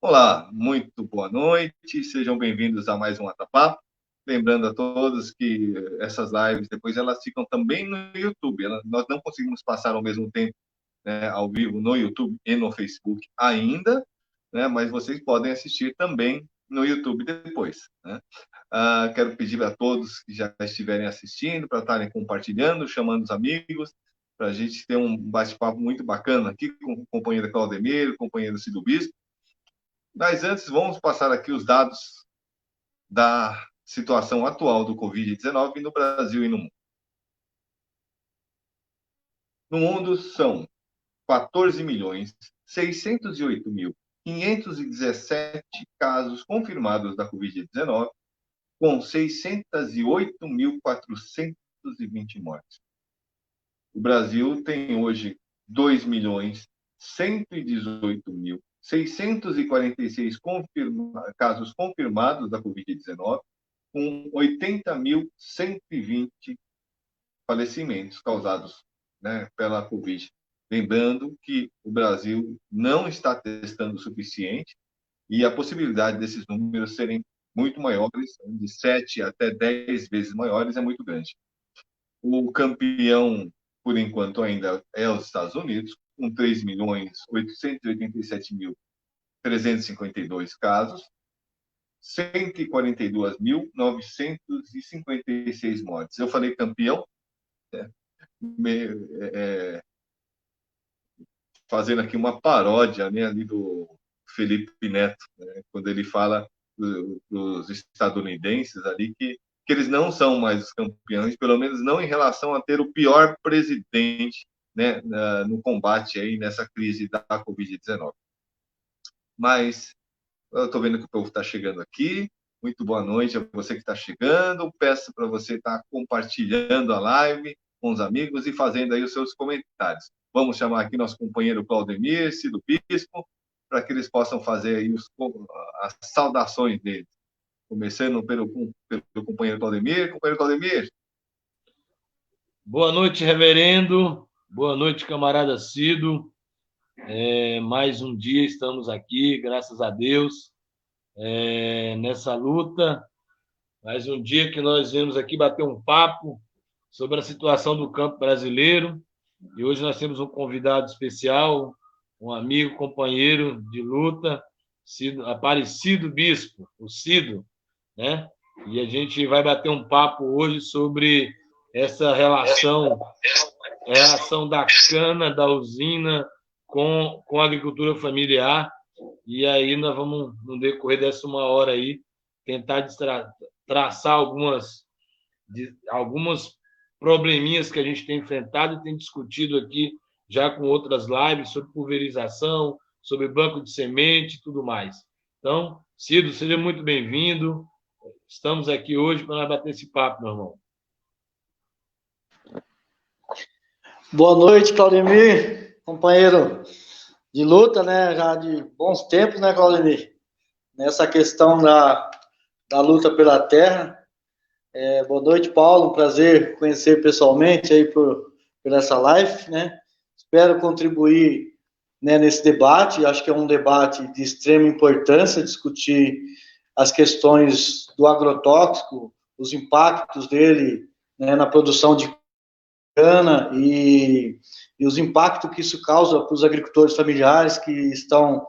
Olá, muito boa noite, sejam bem-vindos a mais um Atapapo. Lembrando a todos que essas lives depois elas ficam também no YouTube. Nós não conseguimos passar ao mesmo tempo, né, ao vivo no YouTube e no Facebook ainda, né, mas vocês podem assistir também no YouTube depois, né? Quero pedir a todos que já estiverem assistindo para estarem compartilhando, chamando os amigos, para a gente ter um bate-papo muito bacana aqui com o companheiro Claudemir, o companheiro Cido Bispo. Mas antes, vamos passar aqui os dados da situação atual do Covid-19 no Brasil e no mundo. No mundo, são 14.608.517 casos confirmados da Covid-19, com 608.420 mortes. O Brasil tem hoje 2.118.646 casos confirmados da Covid-19, com 80.120 falecimentos causados, né, pela Covid. Lembrando que o Brasil não está testando o suficiente e a possibilidade desses números serem muito maiores, de 7 até 10 vezes maiores, é muito grande. O campeão, por enquanto, ainda é os Estados Unidos, com 3.887.352 casos, 142.956 mortes. Eu falei campeão, né? Fazendo aqui uma paródia, né, ali do Felipe Neto, né, quando ele fala dos estadunidenses ali que eles não são mais os campeões, pelo menos não em relação a ter o pior presidente, né, no combate aí nessa crise da Covid-19. Mas eu estou vendo que o povo está chegando aqui. Muito boa noite a você que está chegando. Peço para você estar compartilhando a live com os amigos e fazendo aí os seus comentários. Vamos chamar aqui nosso companheiro Claudemir, Cido Bispo, para que eles possam fazer aí as saudações deles. Começando pelo companheiro Claudemir. Companheiro Claudemir. Boa noite, reverendo. Boa noite, camarada Cido. Mais um dia estamos aqui, graças a Deus, nessa luta. Mais um dia que nós viemos aqui bater um papo sobre a situação do campo brasileiro. E hoje nós temos um convidado especial, um amigo, companheiro de luta, Cido, Aparecido Bispo, o Cido, né? E a gente vai bater um papo hoje sobre essa relação da cana, da usina com a agricultura familiar. E aí nós vamos, no decorrer dessa uma hora aí, tentar traçar algumas probleminhas que a gente tem enfrentado e tem discutido aqui já com outras lives sobre pulverização, sobre banco de semente e tudo mais. Então, Cido, seja muito bem-vindo. Estamos aqui hoje para bater esse papo, meu irmão. Boa noite, Claudemir, companheiro de luta, né? Já de bons tempos, né, Claudemir? Nessa questão da luta pela terra. Boa noite, Paulo. Um prazer conhecer pessoalmente aí por essa live, né? Espero contribuir, né, nesse debate. Acho que é um debate de extrema importância discutir as questões do agrotóxico, os impactos dele, né, na produção de cana e os impactos que isso causa para os agricultores familiares que estão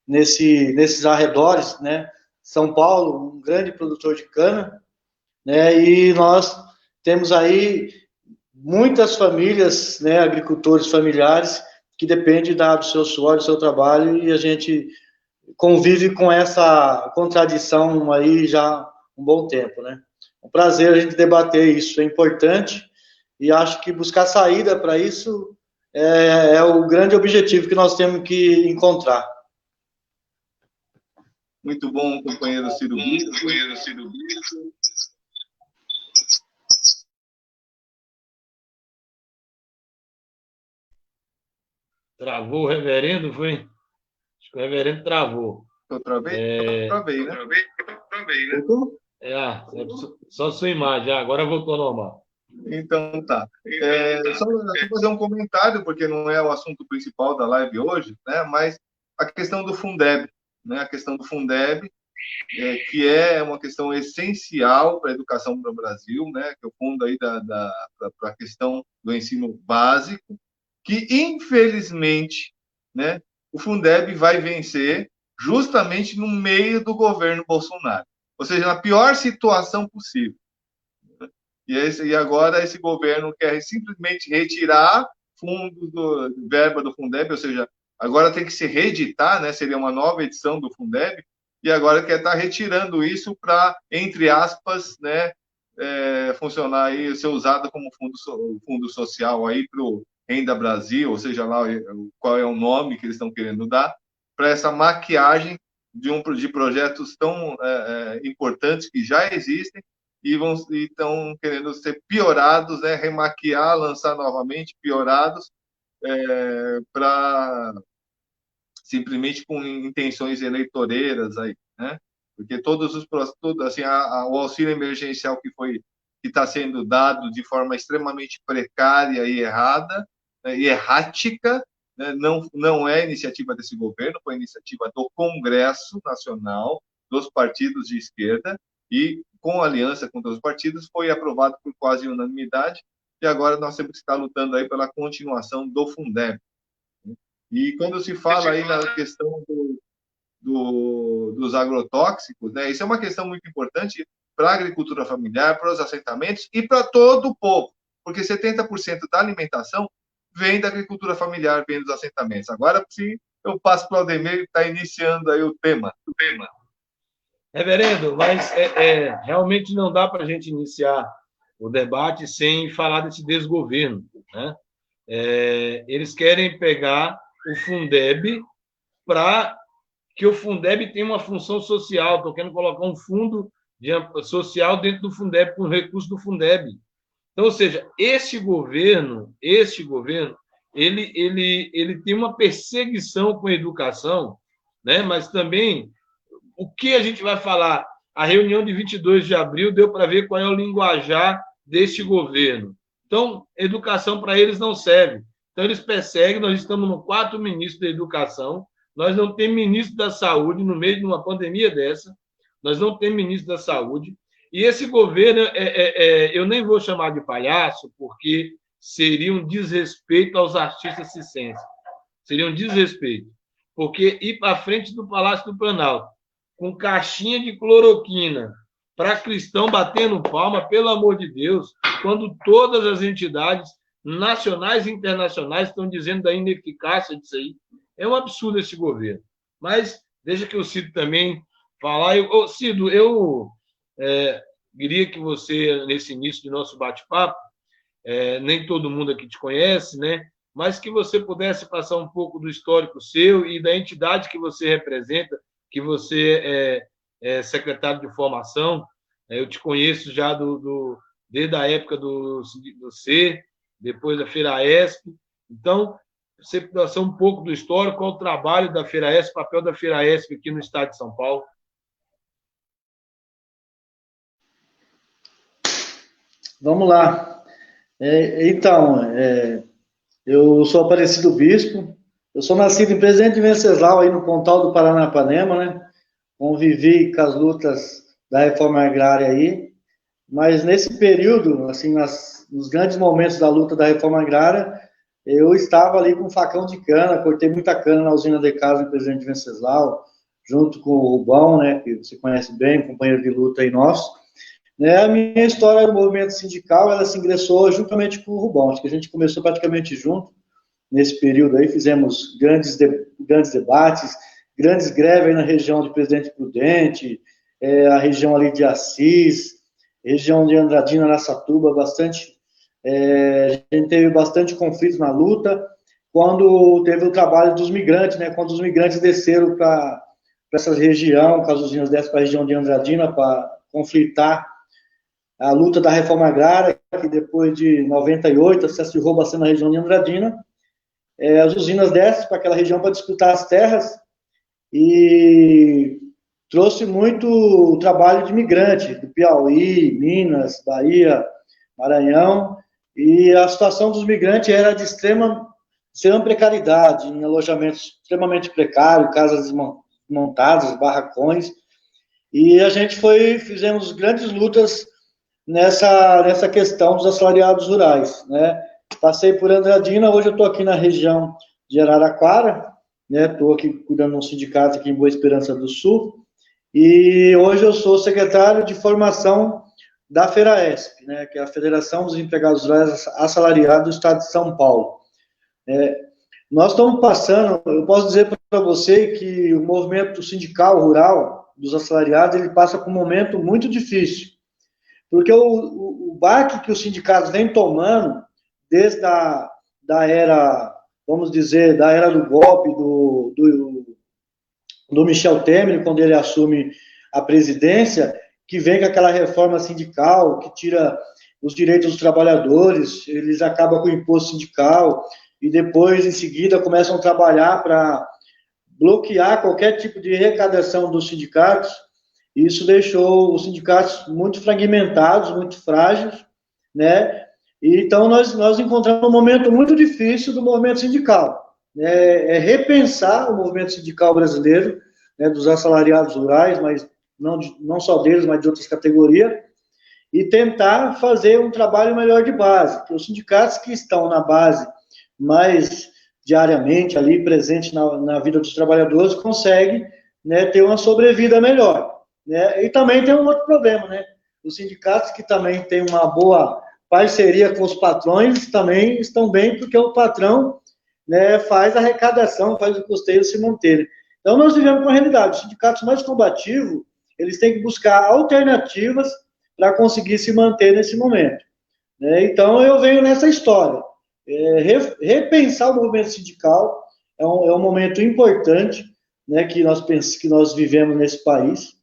nesses arredores, né? São Paulo, um grande produtor de cana, né? E nós temos aí muitas famílias, né, agricultores familiares que dependem do seu suor, do seu trabalho, e a gente convive com essa contradição aí já um bom tempo, né? Um prazer a gente debater isso, é importante. E acho que buscar saída para isso é o grande objetivo que nós temos que encontrar. Muito bom, companheiro Cido Bispo. Travou o reverendo, foi? Acho que o reverendo travou. Eu travei, né? Só sua imagem, agora voltou ao normal. Então tá. Só fazer um comentário, porque não é o assunto principal da live hoje, né? Mas a questão do Fundeb, né, a questão do Fundeb, que é uma questão essencial para a educação no Brasil, né, que é o fundo aí para a questão do ensino básico, que, infelizmente, né, o Fundeb vai vencer justamente no meio do governo Bolsonaro, ou seja, na pior situação possível. E agora esse governo quer simplesmente retirar fundos verba do Fundeb, ou seja, agora tem que se reeditar, né? Seria uma nova edição do Fundeb, e agora quer estar retirando isso para, entre aspas, né, funcionar aí, ser usado como fundo social aí para o Renda Brasil, ou seja lá qual é o nome que eles estão querendo dar, para essa maquiagem de projetos tão importantes que já existem e estão querendo ser piorados, né, remaquiar, lançar novamente, piorados, para simplesmente com intenções eleitoreiras aí, né? Porque assim, o auxílio emergencial que está sendo dado de forma extremamente precária e errada, né, e errática, né, não é iniciativa desse governo, foi iniciativa do Congresso Nacional, dos partidos de esquerda, e com aliança com os partidos foi aprovado por quase unanimidade, e agora nós temos que estar lutando aí pela continuação do Fundeb. E quando se fala aí na questão dos agrotóxicos, né, isso é uma questão muito importante para a agricultura familiar, para os assentamentos e para todo o povo, porque 70% da alimentação vem da agricultura familiar, vem dos assentamentos. Agora, se eu passo para o Aldemir, que está iniciando aí o tema. Reverendo, mas realmente não dá para a gente iniciar o debate sem falar desse desgoverno, né? Eles querem pegar o Fundeb para que o Fundeb tenha uma função social. Estão querendo colocar um fundo social dentro do Fundeb, com recursos do Fundeb. Então, ou seja, este governo, ele tem uma perseguição com a educação, né? Mas também, o que a gente vai falar? A reunião de 22 de abril deu para ver qual é o linguajar deste governo. Então, educação para eles não serve. Então, eles perseguem, nós estamos no 4º ministro da Educação, nós não temos ministro da Saúde no meio de uma pandemia dessa, nós não temos ministro da Saúde, e esse governo, eu nem vou chamar de palhaço, porque seria um desrespeito aos artistas circenses, seria um desrespeito, porque ir para frente do Palácio do Planalto, com caixinha de cloroquina, para cristão batendo palma, pelo amor de Deus, quando todas as entidades nacionais e internacionais estão dizendo da ineficácia disso aí. É um absurdo esse governo. Mas deixa que o Cido também falar. Cido, eu queria que você, nesse início do nosso bate-papo, nem todo mundo aqui te conhece, né? Mas que você pudesse passar um pouco do histórico seu e da entidade que você representa, que você é secretário de formação. Eu te conheço já desde a época do C, depois da FeiraESP. Então, você pode um pouco do histórico, qual o trabalho da FeiraESP, o papel da FeiraESP aqui no estado de São Paulo. Vamos lá. Eu sou Aparecido Bispo, eu sou nascido em Presidente Venceslau, aí no Pontal do Paranapanema, né? Convivi com as lutas da reforma agrária aí, mas nesse período, assim, nos grandes momentos da luta da reforma agrária, eu estava ali com um facão de cana, cortei muita cana na usina de casa em Presidente Venceslau, junto com o Rubão, né, que você conhece bem, companheiro de luta aí nosso. Né, a minha história do movimento sindical, ela se ingressou juntamente com o Rubão, acho que a gente começou praticamente junto nesse período aí, fizemos grandes debates, grandes greves aí na região de Presidente Prudente, a região ali de Assis, região de Andradina, Araçatuba, bastante, a gente teve bastante conflito na luta, quando teve o trabalho dos migrantes, né, quando os migrantes desceram para essa região, com as usinas descem para a região de Andradina, para conflitar a luta da reforma agrária, que depois de 98, se acirrou bastante na região de Andradina, as usinas descem para aquela região para disputar as terras, e trouxe muito trabalho de migrante, do Piauí, Minas, Bahia, Maranhão, e a situação dos migrantes era de extrema precariedade, em alojamentos extremamente precários, casas montadas, barracões, e a gente fizemos grandes lutas nessa questão dos assalariados rurais, né? Passei por Andradina, hoje eu estou aqui na região de Araraquara, né? Estou aqui cuidando de um sindicato aqui em Boa Esperança do Sul, e hoje eu sou secretário de formação da FERAESP, né? Que é a Federação dos Empregados Rurais Assalariados do Estado de São Paulo. Nós estamos passando, eu posso dizer para você que o movimento sindical rural dos assalariados, ele passa por um momento muito difícil, porque o baque que os sindicatos vêm tomando desde da era, vamos dizer, da era do golpe do Michel Temer, quando ele assume a presidência, que vem com aquela reforma sindical, que tira os direitos dos trabalhadores, eles acabam com o imposto sindical, e depois, em seguida, começam a trabalhar para bloquear qualquer tipo de arrecadação dos sindicatos. Isso deixou os sindicatos muito fragmentados, muito frágeis, né? E, então, nós encontramos um momento muito difícil do movimento sindical. Repensar o movimento sindical brasileiro, né, dos assalariados rurais, mas não só deles, mas de outras categorias, e tentar fazer um trabalho melhor de base, que os sindicatos que estão na base mais diariamente ali, presente na vida dos trabalhadores, conseguem, né, ter uma sobrevida melhor. Né? E também tem um outro problema, né? Os sindicatos que também têm uma boa parceria com os patrões também estão bem, porque o patrão, né, faz a arrecadação, faz o custeio se manter. Então, nós vivemos com a realidade. Os sindicatos mais combativos, eles têm que buscar alternativas para conseguir se manter nesse momento. Né? Então, eu venho nessa história. Repensar o movimento sindical é um momento importante, né, que nós vivemos nesse país.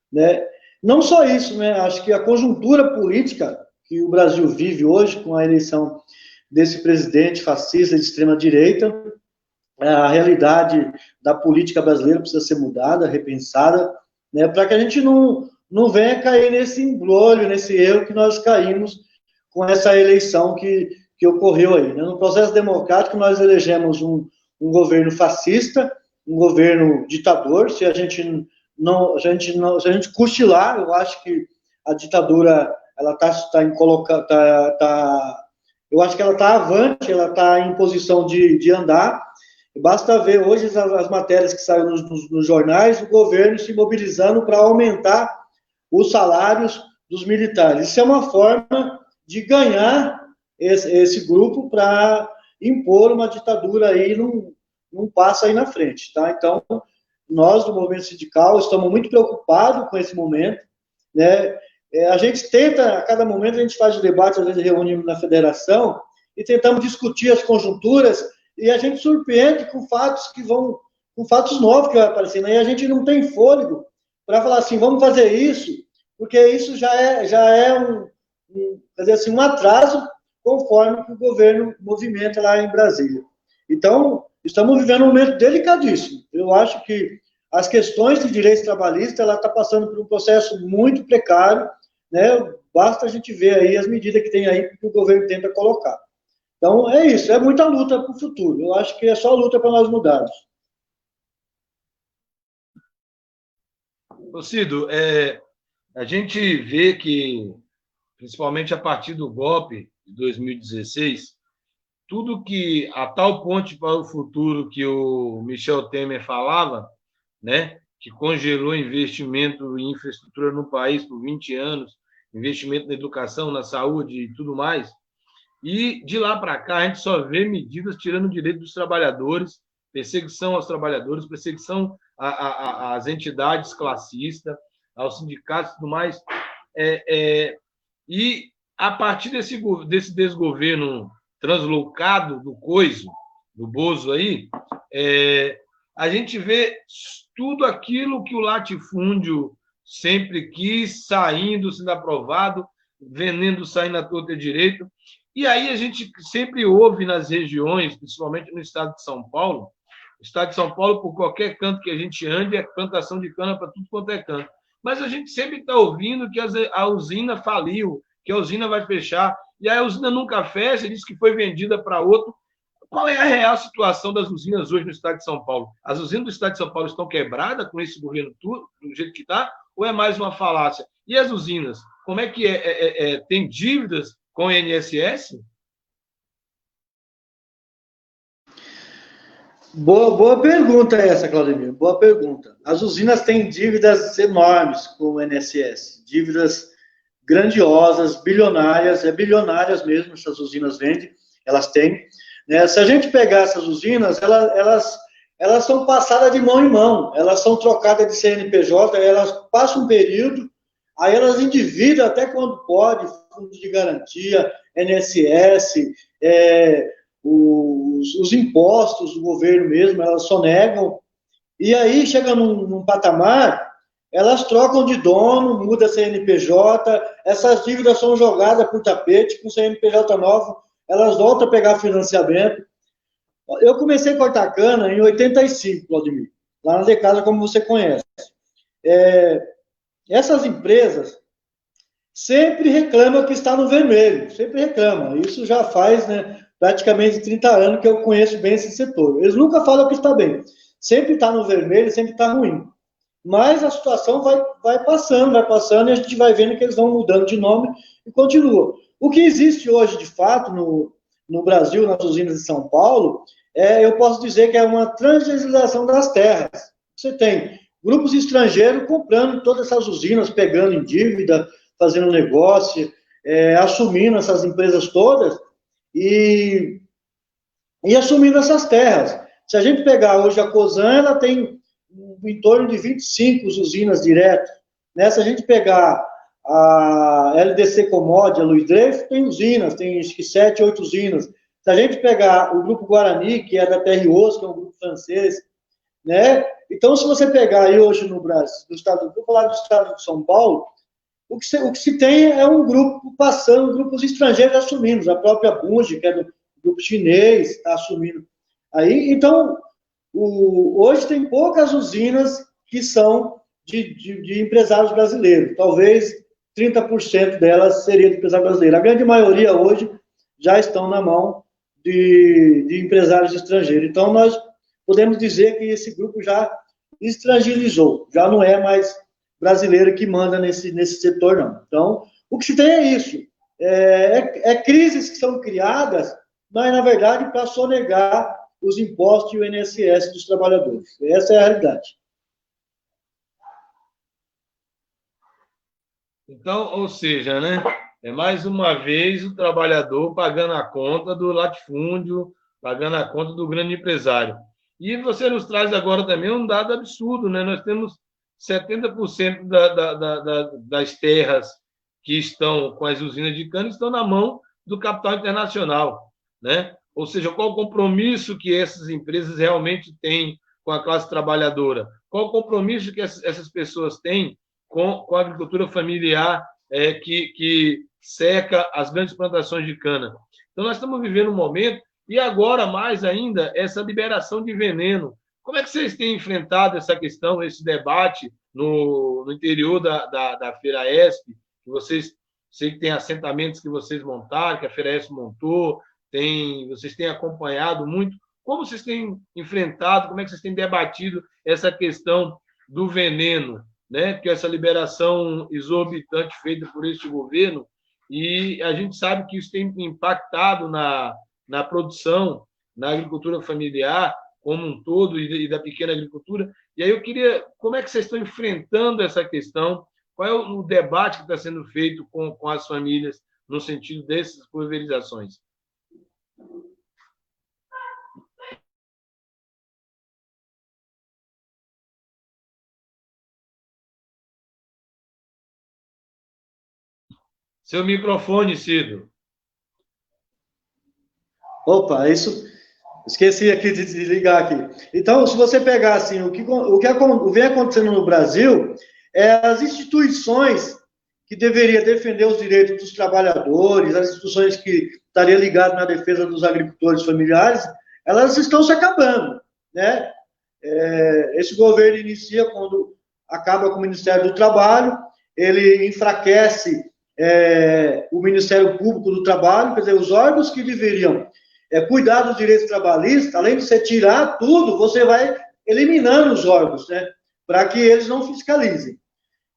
Né? Não só isso, né? Acho que a conjuntura política que o Brasil vive hoje, com a eleição desse presidente fascista de extrema-direita, a realidade da política brasileira precisa ser mudada, repensada, né, para que a gente não venha cair nesse embrolho, nesse erro que nós caímos com essa eleição que ocorreu aí. Né? No processo democrático, nós elegemos um governo fascista, um governo ditador. Se a gente cochilar, eu acho que a ditadura ela eu acho que ela está avante, ela está em posição de andar. Basta ver hoje as matérias que saem nos jornais, o governo se mobilizando para aumentar os salários dos militares. Isso é uma forma de ganhar esse grupo para impor uma ditadura aí num passo aí na frente, tá? Então, nós do movimento sindical estamos muito preocupados com esse momento, né? A gente tenta, a cada momento a gente faz o debate, às vezes reúne na federação e tentamos discutir as conjunturas e a gente surpreende com fatos com fatos novos que vai aparecendo. Aí a gente não tem fôlego para falar assim, vamos fazer isso, porque isso já é um atraso conforme que o governo movimenta lá em Brasília. Então, estamos vivendo um momento delicadíssimo. Eu acho que as questões de direitos trabalhistas, ela está passando por um processo muito precário, né? Basta a gente ver aí as medidas que tem aí que o governo tenta colocar. Então, é isso, é muita luta para o futuro. Eu acho que é só luta para nós mudarmos. Ô Cido, a gente vê que, principalmente a partir do golpe de 2016, tudo que a tal ponte para o futuro que o Michel Temer falava, né, que congelou investimento em infraestrutura no país por 20 anos, investimento na educação, na saúde e tudo mais, e de lá para cá a gente só vê medidas tirando o direito dos trabalhadores, perseguição aos trabalhadores, perseguição às entidades classistas, aos sindicatos e tudo mais. E a partir desse desgoverno translocado do Coiso, do Bozo aí, a gente vê tudo aquilo que o latifúndio sempre quis, saindo, sendo aprovado, vendendo, saindo à torta e direito. E aí a gente sempre ouve nas regiões, principalmente no estado de São Paulo, o estado de São Paulo, por qualquer canto que a gente ande, é plantação de cana para tudo quanto é canto. Mas a gente sempre está ouvindo que a usina faliu, que a usina vai fechar, e a usina nunca fecha, diz que foi vendida para outro. Qual é a real situação das usinas hoje no estado de São Paulo? As usinas do estado de São Paulo estão quebradas com esse governo tudo, do jeito que está, ou é mais uma falácia? E as usinas, como é que tem dívidas com o INSS? Boa pergunta essa, Claudemir. Boa pergunta. As usinas têm dívidas enormes com o INSS, dívidas grandiosas, bilionárias mesmo, essas usinas vendem, elas têm. Né? Se a gente pegar essas usinas, elas são passadas de mão em mão, elas são trocadas de CNPJ, elas passam um período, aí elas endividam até quando pode, fundo de garantia, INSS, os impostos do governo mesmo, elas só negam, e aí chega num patamar, elas trocam de dono, muda CNPJ, essas dívidas são jogadas por tapete, com CNPJ novo, elas voltam a pegar financiamento. Eu comecei a cortar cana em 85, Claudemir, lá na Decasa, como você conhece. Essas empresas sempre reclamam que está no vermelho, sempre reclamam. Isso já faz, né, praticamente 30 anos que eu conheço bem esse setor. Eles nunca falam que está bem. Sempre está no vermelho, sempre está ruim. Mas a situação vai passando, e a gente vai vendo que eles vão mudando de nome e continua. O que existe hoje, de fato, no Brasil, nas usinas de São Paulo, eu posso dizer que é uma transgenialização das terras. Você tem grupos estrangeiros comprando todas essas usinas, pegando em dívida, fazendo negócio, assumindo essas empresas todas e assumindo essas terras. Se a gente pegar hoje a Cosan, ela tem em torno de 25 usinas direto. Né? Se a gente pegar a LDC Comod, a Luiz Dreyfus, tem usinas, tem acho que 7, 8 usinas. Se a gente pegar o Grupo Guarani, que é da TROs, que é um grupo francês, né? Então, se você pegar aí hoje no Brasil, vou falar do estado de São Paulo, o que se tem é um grupo passando, grupos estrangeiros assumindo, a própria Bunge, que é do grupo chinês, está assumindo. Aí, então, hoje tem poucas usinas que são de empresários brasileiros. Talvez 30% delas seria de empresário brasileiro. A grande maioria hoje já estão na mão de empresários estrangeiros. Então, nós podemos dizer que esse grupo já estrangerizou, já não é mais brasileiro que manda nesse setor, não. Então, o que se tem é isso. Crises que são criadas, mas, na verdade, para sonegar os impostos e o INSS dos trabalhadores. Essa é a realidade. Então, ou seja, né, mais uma vez o trabalhador pagando a conta do latifúndio, pagando a conta do grande empresário. E você nos traz agora também um dado absurdo, né? Nós temos 70% das terras que estão com as usinas de cana estão na mão do capital internacional, né? Ou seja, qual o compromisso que essas empresas realmente têm com a classe trabalhadora? Qual o compromisso que essas pessoas têm com a agricultura familiar que seca as grandes plantações de cana? Então, nós estamos vivendo um momento, e agora, mais ainda, essa liberação de veneno. Como é que vocês têm enfrentado essa questão, esse debate no interior da Feira ESP? Que vocês, sei que tem assentamentos que vocês montaram, que a Feira ESP montou, vocês têm acompanhado muito. Como vocês têm enfrentado, como é que vocês têm debatido essa questão do veneno, né? Porque essa liberação exorbitante feita por este governo, e a gente sabe que isso tem impactado na produção, na agricultura familiar como um todo e da pequena agricultura. E aí eu queria, como é que vocês estão enfrentando essa questão? Qual é o debate que está sendo feito com as famílias no sentido dessas pulverizações? Seu microfone, Cido. Opa, isso. Esqueci aqui de desligar aqui. Então, se você pegar assim, o que vem acontecendo no Brasil as instituições que deveriam defender os direitos dos trabalhadores, as instituições que estariam ligadas na defesa dos agricultores familiares, elas estão se acabando, né? Esse governo inicia quando acaba com o Ministério do Trabalho, ele enfraquece o Ministério Público do Trabalho, quer dizer, os órgãos que deveriam cuidar dos direitos trabalhistas, além de você tirar tudo, você vai eliminando os órgãos, né? Para que eles não fiscalizem.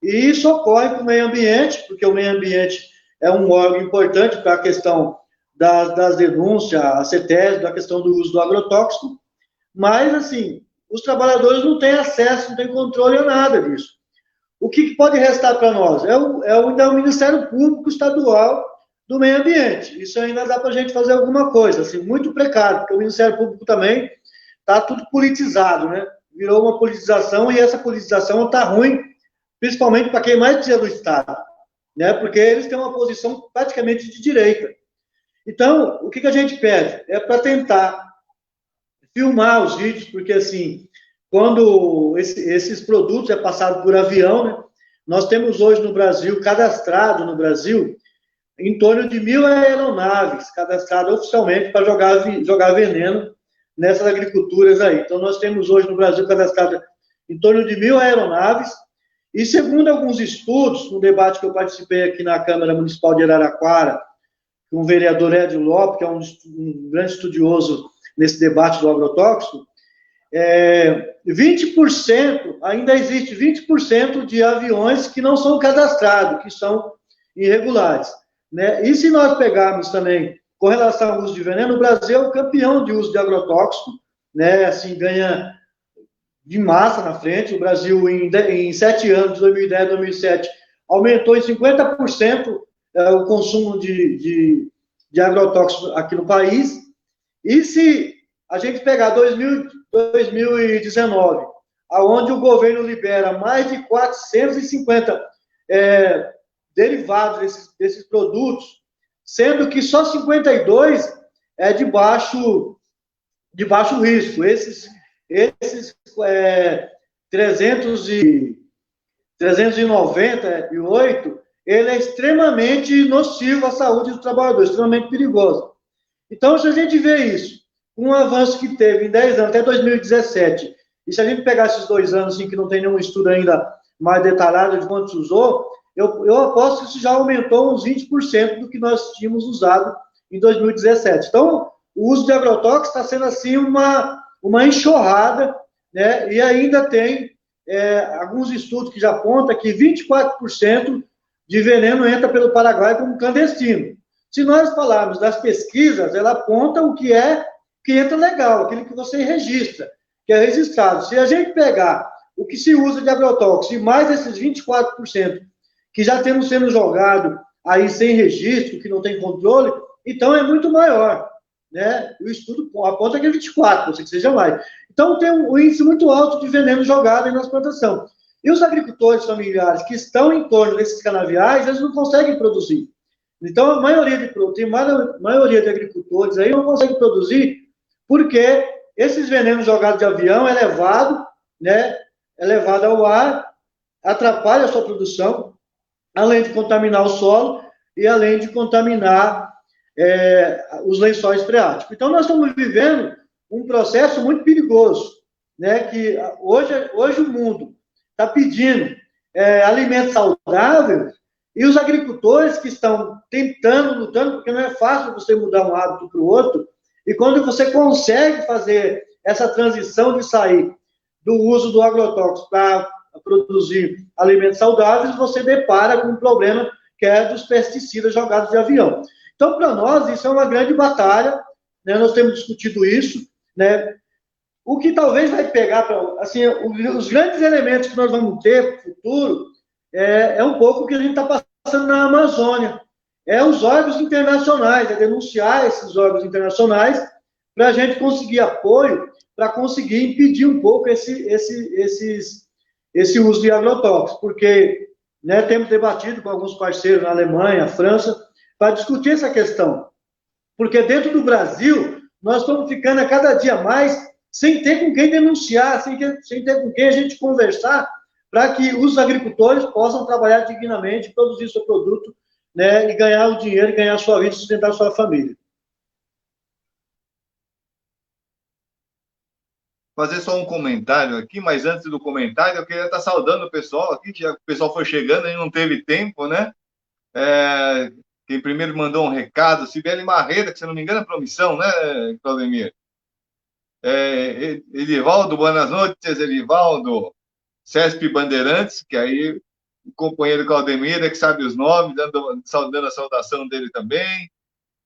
E isso ocorre com o meio ambiente, porque o meio ambiente é um órgão importante para a questão das denúncias, a CETES, da questão do uso do agrotóxico, mas, assim, os trabalhadores não têm acesso, não têm controle a nada disso. O que pode restar para nós? É o Ministério Público Estadual do Meio Ambiente. Isso ainda dá para a gente fazer alguma coisa, assim, muito precário, porque o Ministério Público também está tudo politizado, né? Virou uma politização, e essa politização está ruim, principalmente para quem mais precisa do Estado, né? Porque eles têm uma posição praticamente de direita. Então, o que a gente pede? É para tentar filmar os vídeos, porque, assim, quando esses produtos é passado por avião, né? Nós temos hoje no Brasil, cadastrado no Brasil, em torno de 1.000 aeronaves cadastradas oficialmente para jogar veneno nessas agriculturas aí. Então, nós temos hoje no Brasil cadastrado em torno de 1.000 aeronaves, e segundo alguns estudos, no debate que eu participei aqui na Câmara Municipal de Araraquara, com o vereador Edio Lopes, que é um grande estudioso nesse debate do agrotóxico, 20%, ainda existe 20% de aviões que não são cadastrados, que são irregulares, né? E se nós pegarmos também, com relação ao uso de veneno, o Brasil é o campeão de uso de agrotóxico, né? Assim, ganha de massa na frente. O Brasil, em 7 anos, de 2010 a 2007, aumentou em 50% o consumo de agrotóxicos aqui no país. E se a gente pegar 2019, aonde o governo libera mais de 450 derivados desses produtos, sendo que só 52 é de baixo risco. Esses 398, ele é extremamente nocivo à saúde do trabalhador, extremamente perigoso. Então, se a gente vê isso, um avanço que teve em 10 anos, até 2017, e se a gente pegar esses 2 anos, assim, que não tem nenhum estudo ainda mais detalhado de quanto se usou, eu aposto que isso já aumentou uns 20% do que nós tínhamos usado em 2017. Então, o uso de agrotóxicos está sendo, assim, uma enxurrada, né? E ainda tem alguns estudos que já apontam que 24% de veneno entra pelo Paraguai como clandestino. Se nós falarmos das pesquisas, ela aponta o que entra legal, aquilo que você registra, que é registrado. Se a gente pegar o que se usa de agrotóxico e mais esses 24% que já temos sendo jogado aí sem registro, que não tem controle, então é muito maior, né? O estudo aponta que é 24, pode ser que seja mais. Então tem um índice muito alto de veneno jogado aí nas plantações. E os agricultores familiares que estão em torno desses canaviais, eles não conseguem produzir. Então, a maioria de agricultores aí não consegue produzir porque esses venenos jogados de avião é levado, né, ao ar, atrapalha a sua produção, além de contaminar o solo e além de contaminar os lençóis freáticos. Então, nós estamos vivendo um processo muito perigoso, né, que hoje o mundo está pedindo alimentos saudáveis, e os agricultores que estão lutando, porque não é fácil você mudar um hábito para o outro, e quando você consegue fazer essa transição de sair do uso do agrotóxico para produzir alimentos saudáveis, você depara com um problema que é dos pesticidas jogados de avião. Então, para nós, isso é uma grande batalha, né? Nós temos discutido isso, né? O que talvez vai pegar, assim, os grandes elementos que nós vamos ter para o futuro é um pouco o que a gente está passando na Amazônia. Os órgãos internacionais, denunciar esses órgãos internacionais para a gente conseguir apoio, para conseguir impedir um pouco esse uso de agrotóxicos, porque, né, temos debatido com alguns parceiros na Alemanha, França, para discutir essa questão. Porque dentro do Brasil, nós estamos ficando a cada dia mais sem ter com quem denunciar, sem ter com quem a gente conversar, para que os agricultores possam trabalhar dignamente, produzir seu produto, né, e ganhar o dinheiro, ganhar a sua vida, sustentar a sua família. Fazer só um comentário aqui, mas antes do comentário, eu queria estar saudando o pessoal aqui, que o pessoal foi chegando e não teve tempo, né? quem primeiro mandou um recado, Sibeli Marreta, que se não me engano é promissão, né, Claudemir? Elivaldo, boas noites, Elivaldo. CESP Bandeirantes, que aí o companheiro Claudemir é que sabe os nomes, dando a saudação dele também.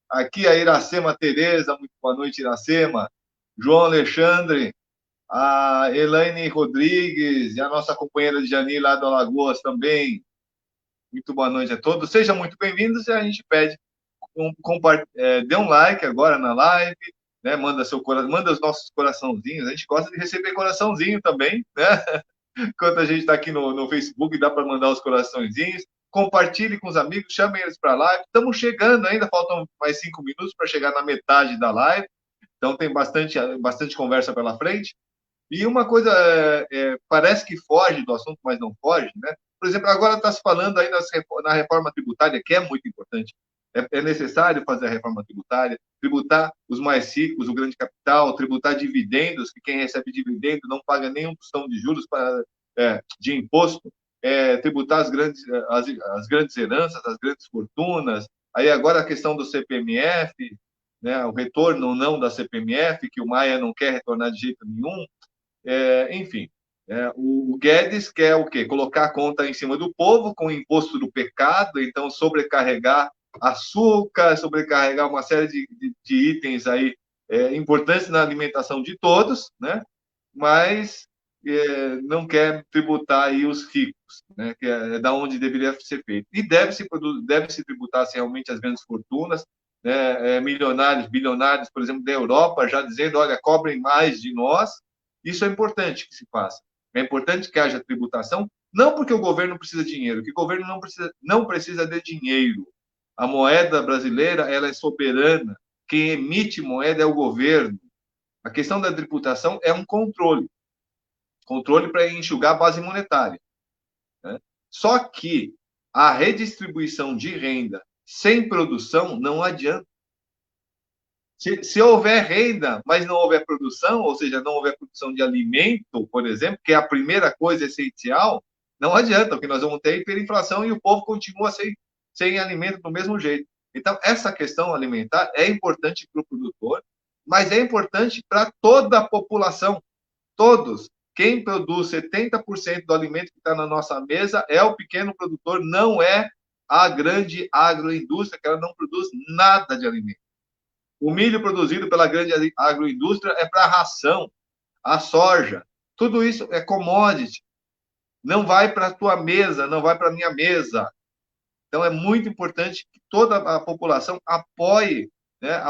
Aqui a Iracema Tereza, muito boa noite, Iracema. João Alexandre, a Elaine Rodrigues e a nossa companheira de Jani lá do Alagoas também. Muito boa noite a todos. Sejam muito bem-vindos e a gente pede dê um like agora na live, né? Manda os nossos coraçãozinhos. A gente gosta de receber coraçãozinho também, né? Enquanto a gente está aqui no Facebook, dá para mandar os coraçõezinhos. Compartilhe com os amigos, chamem eles para a live. Estamos chegando ainda, faltam mais 5 minutos para chegar na metade da live. Então tem bastante conversa pela frente. E uma coisa parece que foge do assunto, mas não foge, né? Por exemplo, agora está se falando aí na reforma tributária, que é muito importante. É necessário fazer a reforma tributária, tributar os mais ricos, o grande capital, tributar dividendos, que quem recebe dividendo não paga nenhum tostão de juros de imposto, tributar as grandes heranças, as grandes fortunas. Aí agora a questão do CPMF, né, o retorno ou não da CPMF, que o Maia não quer retornar de jeito nenhum. Enfim, o Guedes quer o quê? Colocar a conta em cima do povo com o imposto do pecado, então sobrecarregar açúcar, sobrecarregar uma série de itens aí importantes na alimentação de todos, né? Mas não quer tributar aí os ricos, né? Que é da onde deveria ser feito. E deve-se tributar realmente as grandes fortunas, né? Milionários, bilionários, por exemplo, da Europa, já dizendo, olha, cobrem mais de nós. Isso é importante que se faça. É importante que haja tributação, não porque o governo precisa de dinheiro, que o governo não precisa de dinheiro. A moeda brasileira, ela é soberana. Quem emite moeda é o governo. A questão da tributação é um controle para enxugar a base monetária, né? Só que a redistribuição de renda sem produção não adianta. Se houver renda, mas não houver produção, ou seja, não houver produção de alimento, por exemplo, que é a primeira coisa essencial, não adianta, porque nós vamos ter hiperinflação e o povo continua sem alimento do mesmo jeito. Então, essa questão alimentar é importante para o produtor, mas é importante para toda a população, todos. Quem produz 70% do alimento que está na nossa mesa é o pequeno produtor, não é a grande agroindústria, que ela não produz nada de alimento. O milho produzido pela grande agroindústria é para ração, a soja. Tudo isso é commodity. Não vai para a tua mesa, não vai para a minha mesa. Então, é muito importante que toda a população apoie, né,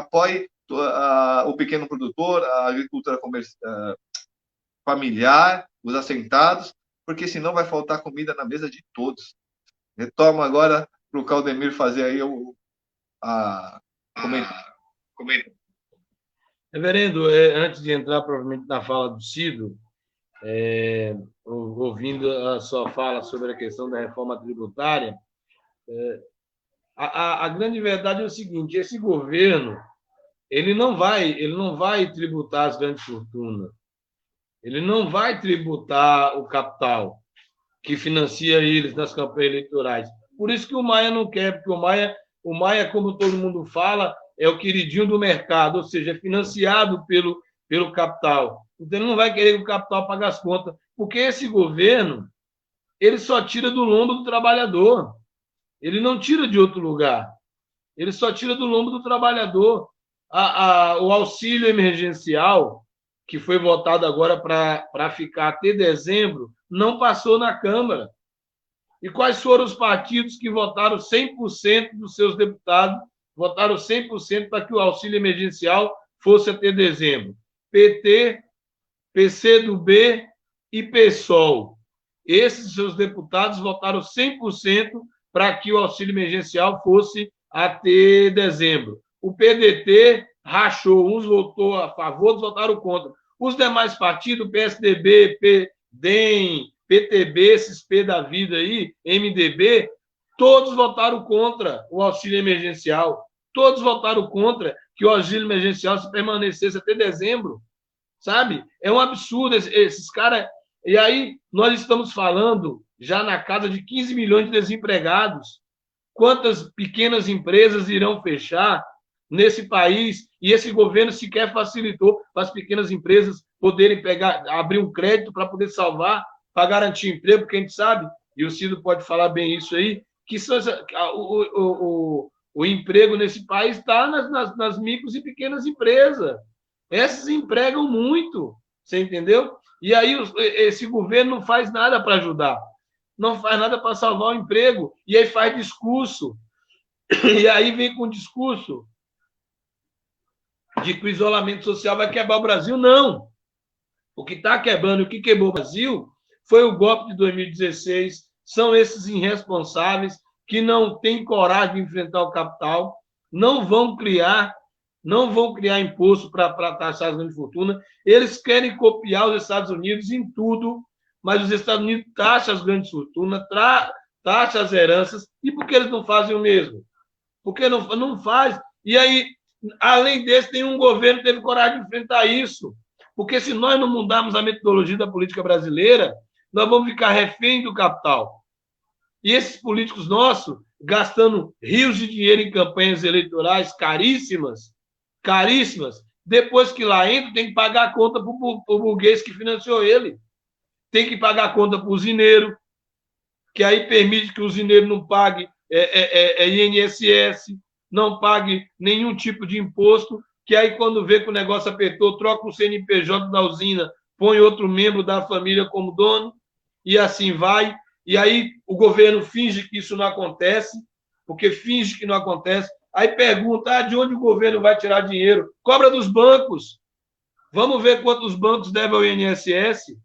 o pequeno produtor, a agricultura familiar, os assentados, porque senão vai faltar comida na mesa de todos. Retomo agora para o Claudemir fazer aí a comentário. Reverendo, antes de entrar provavelmente na fala do Cido, ouvindo a sua fala sobre a questão da reforma tributária, a grande verdade é o seguinte: esse governo ele não vai tributar as grandes fortunas, ele não vai tributar o capital que financia eles nas campanhas eleitorais. Por isso que o Maia não quer, porque o Maia, como todo mundo fala, é o queridinho do mercado, ou seja, é financiado pelo capital. Então, ele não vai querer que o capital pague as contas, porque esse governo ele só tira do lombo do trabalhador. Ele não tira de outro lugar. Ele só tira do lombo do trabalhador. O auxílio emergencial, que foi votado agora para ficar até dezembro, não passou na Câmara. E quais foram os partidos que votaram 100% dos seus deputados, votaram 100% para que o auxílio emergencial fosse até dezembro? PT, PCdoB e PSOL. Esses seus deputados votaram 100% para que o auxílio emergencial fosse até dezembro. O PDT rachou, uns votou a favor, outros votaram contra. Os demais partidos, PSDB, DEM, PTB, esses P da vida aí, MDB, todos votaram contra o auxílio emergencial. Todos votaram contra que o auxílio emergencial se permanecesse até dezembro. Sabe? É um absurdo esses caras. E aí nós estamos falando já na casa de 15 milhões de desempregados. quantas pequenas empresas irão fechar nesse país, e esse governo sequer facilitou para as pequenas empresas poderem abrir um crédito para poder salvar, para garantir emprego, porque a gente sabe, e o Cido pode falar bem isso aí, que o emprego nesse país está nas micros e pequenas empresas. Essas empregam muito, você entendeu? E aí esse governo não faz nada para ajudar, não faz nada para salvar o emprego, e aí faz discurso, e aí vem com discurso de que o isolamento social vai quebrar o Brasil. Não. O que está quebrando, o que quebrou o Brasil foi o golpe de 2016, são esses irresponsáveis que não têm coragem de enfrentar o capital, não vão criar imposto para taxar as grandes fortunas. Eles querem copiar os Estados Unidos em tudo, mas os Estados Unidos taxam as grandes fortunas, taxam as heranças, e por que eles não fazem o mesmo? Porque não faz. E aí, além desse, tem um governo que teve coragem de enfrentar isso. Porque se nós não mudarmos a metodologia da política brasileira, nós vamos ficar refém do capital. E esses políticos nossos, gastando rios de dinheiro em campanhas eleitorais caríssimas, depois que lá entra, tem que pagar a conta para o burguês que financiou ele. Tem que pagar a conta para o usineiro, que aí permite que o usineiro não pague INSS, não pague nenhum tipo de imposto, que aí quando vê que o negócio apertou, troca o CNPJ da usina, põe outro membro da família como dono, e assim vai. E aí o governo finge que isso não acontece, porque finge que não acontece. Aí pergunta, de onde o governo vai tirar dinheiro? Cobra dos bancos. Vamos ver quantos bancos devem ao INSS.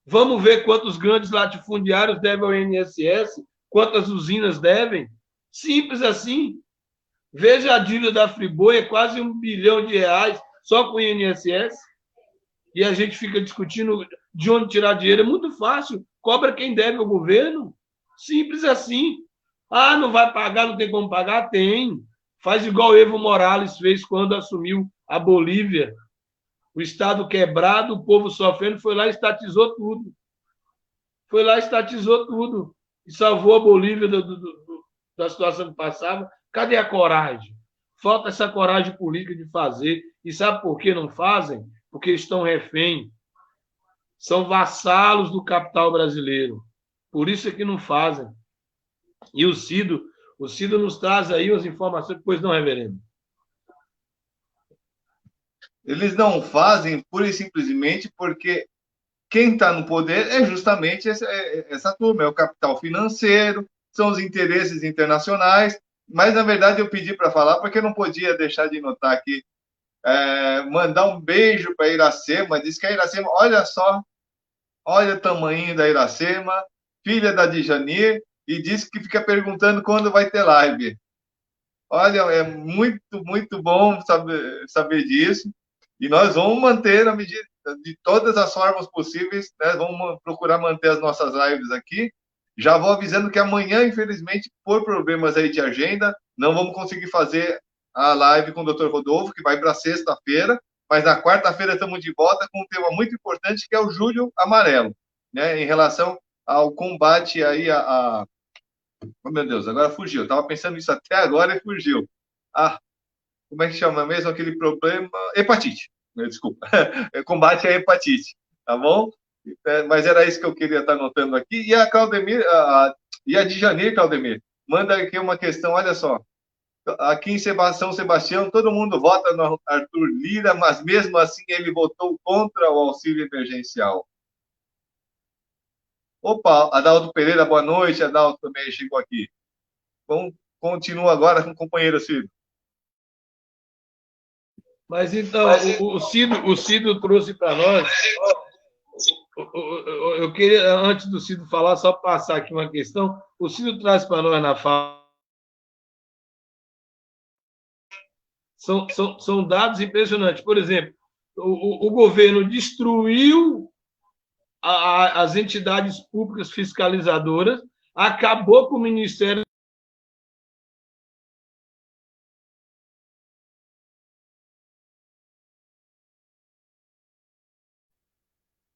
Vamos ver quantos grandes latifundiários devem ao INSS, quantas usinas devem. Simples assim. Veja a dívida da Friboi, é quase R$ 1 bilhão só com o INSS. E a gente fica discutindo de onde tirar dinheiro. É muito fácil. Cobra quem deve ao governo. Simples assim. Não vai pagar, não tem como pagar? Tem. Faz igual o Evo Morales fez quando assumiu a Bolívia. O Estado quebrado, o povo sofrendo, foi lá e estatizou tudo. E salvou a Bolívia da situação que passava. Cadê a coragem? Falta essa coragem política de fazer. E sabe por que não fazem? Porque estão refém. São vassalos do capital brasileiro. Por isso é que não fazem. E o Cido nos traz aí as informações. Pois não, reverendo? Eles não fazem pura e simplesmente porque quem está no poder é justamente essa turma, é o capital financeiro, são os interesses internacionais, mas, na verdade, eu pedi para falar porque eu não podia deixar de notar aqui, mandar um beijo para a Iracema, diz que a Iracema, olha só, olha o tamanho da Iracema, filha da Djanir, e diz que fica perguntando quando vai ter live. Olha, é muito, muito bom saber disso. E nós vamos manter, na medida de todas as formas possíveis, né? Vamos procurar manter as nossas lives aqui. Já vou avisando que amanhã, infelizmente, por problemas aí de agenda, não vamos conseguir fazer a live com o Dr. Rodolfo, que vai para sexta-feira, mas na quarta-feira estamos de volta com um tema muito importante, que é o Julho Amarelo, né? Em relação ao combate aí Oh, meu Deus, agora fugiu. Eu estava pensando nisso até agora e fugiu. Como é que chama mesmo aquele problema? Hepatite. Desculpa. Combate à hepatite, tá bom? Mas era isso que eu queria estar notando aqui. E a Claudemir, e a Djanir, Claudemir, manda aqui uma questão, olha só. Aqui em São Sebastião, todo mundo vota no Arthur Lira, mas mesmo assim ele votou contra o auxílio emergencial. Opa, Adalto Pereira, boa noite. Adalto também chegou aqui. Vamos, continua agora com o companheiro Ciro. Mas então, o Cido trouxe para nós. Eu queria, antes do Cido falar, só passar aqui uma questão. O Cido traz para nós na fala. São dados impressionantes. Por exemplo, o governo destruiu as entidades públicas fiscalizadoras, acabou com o Ministério.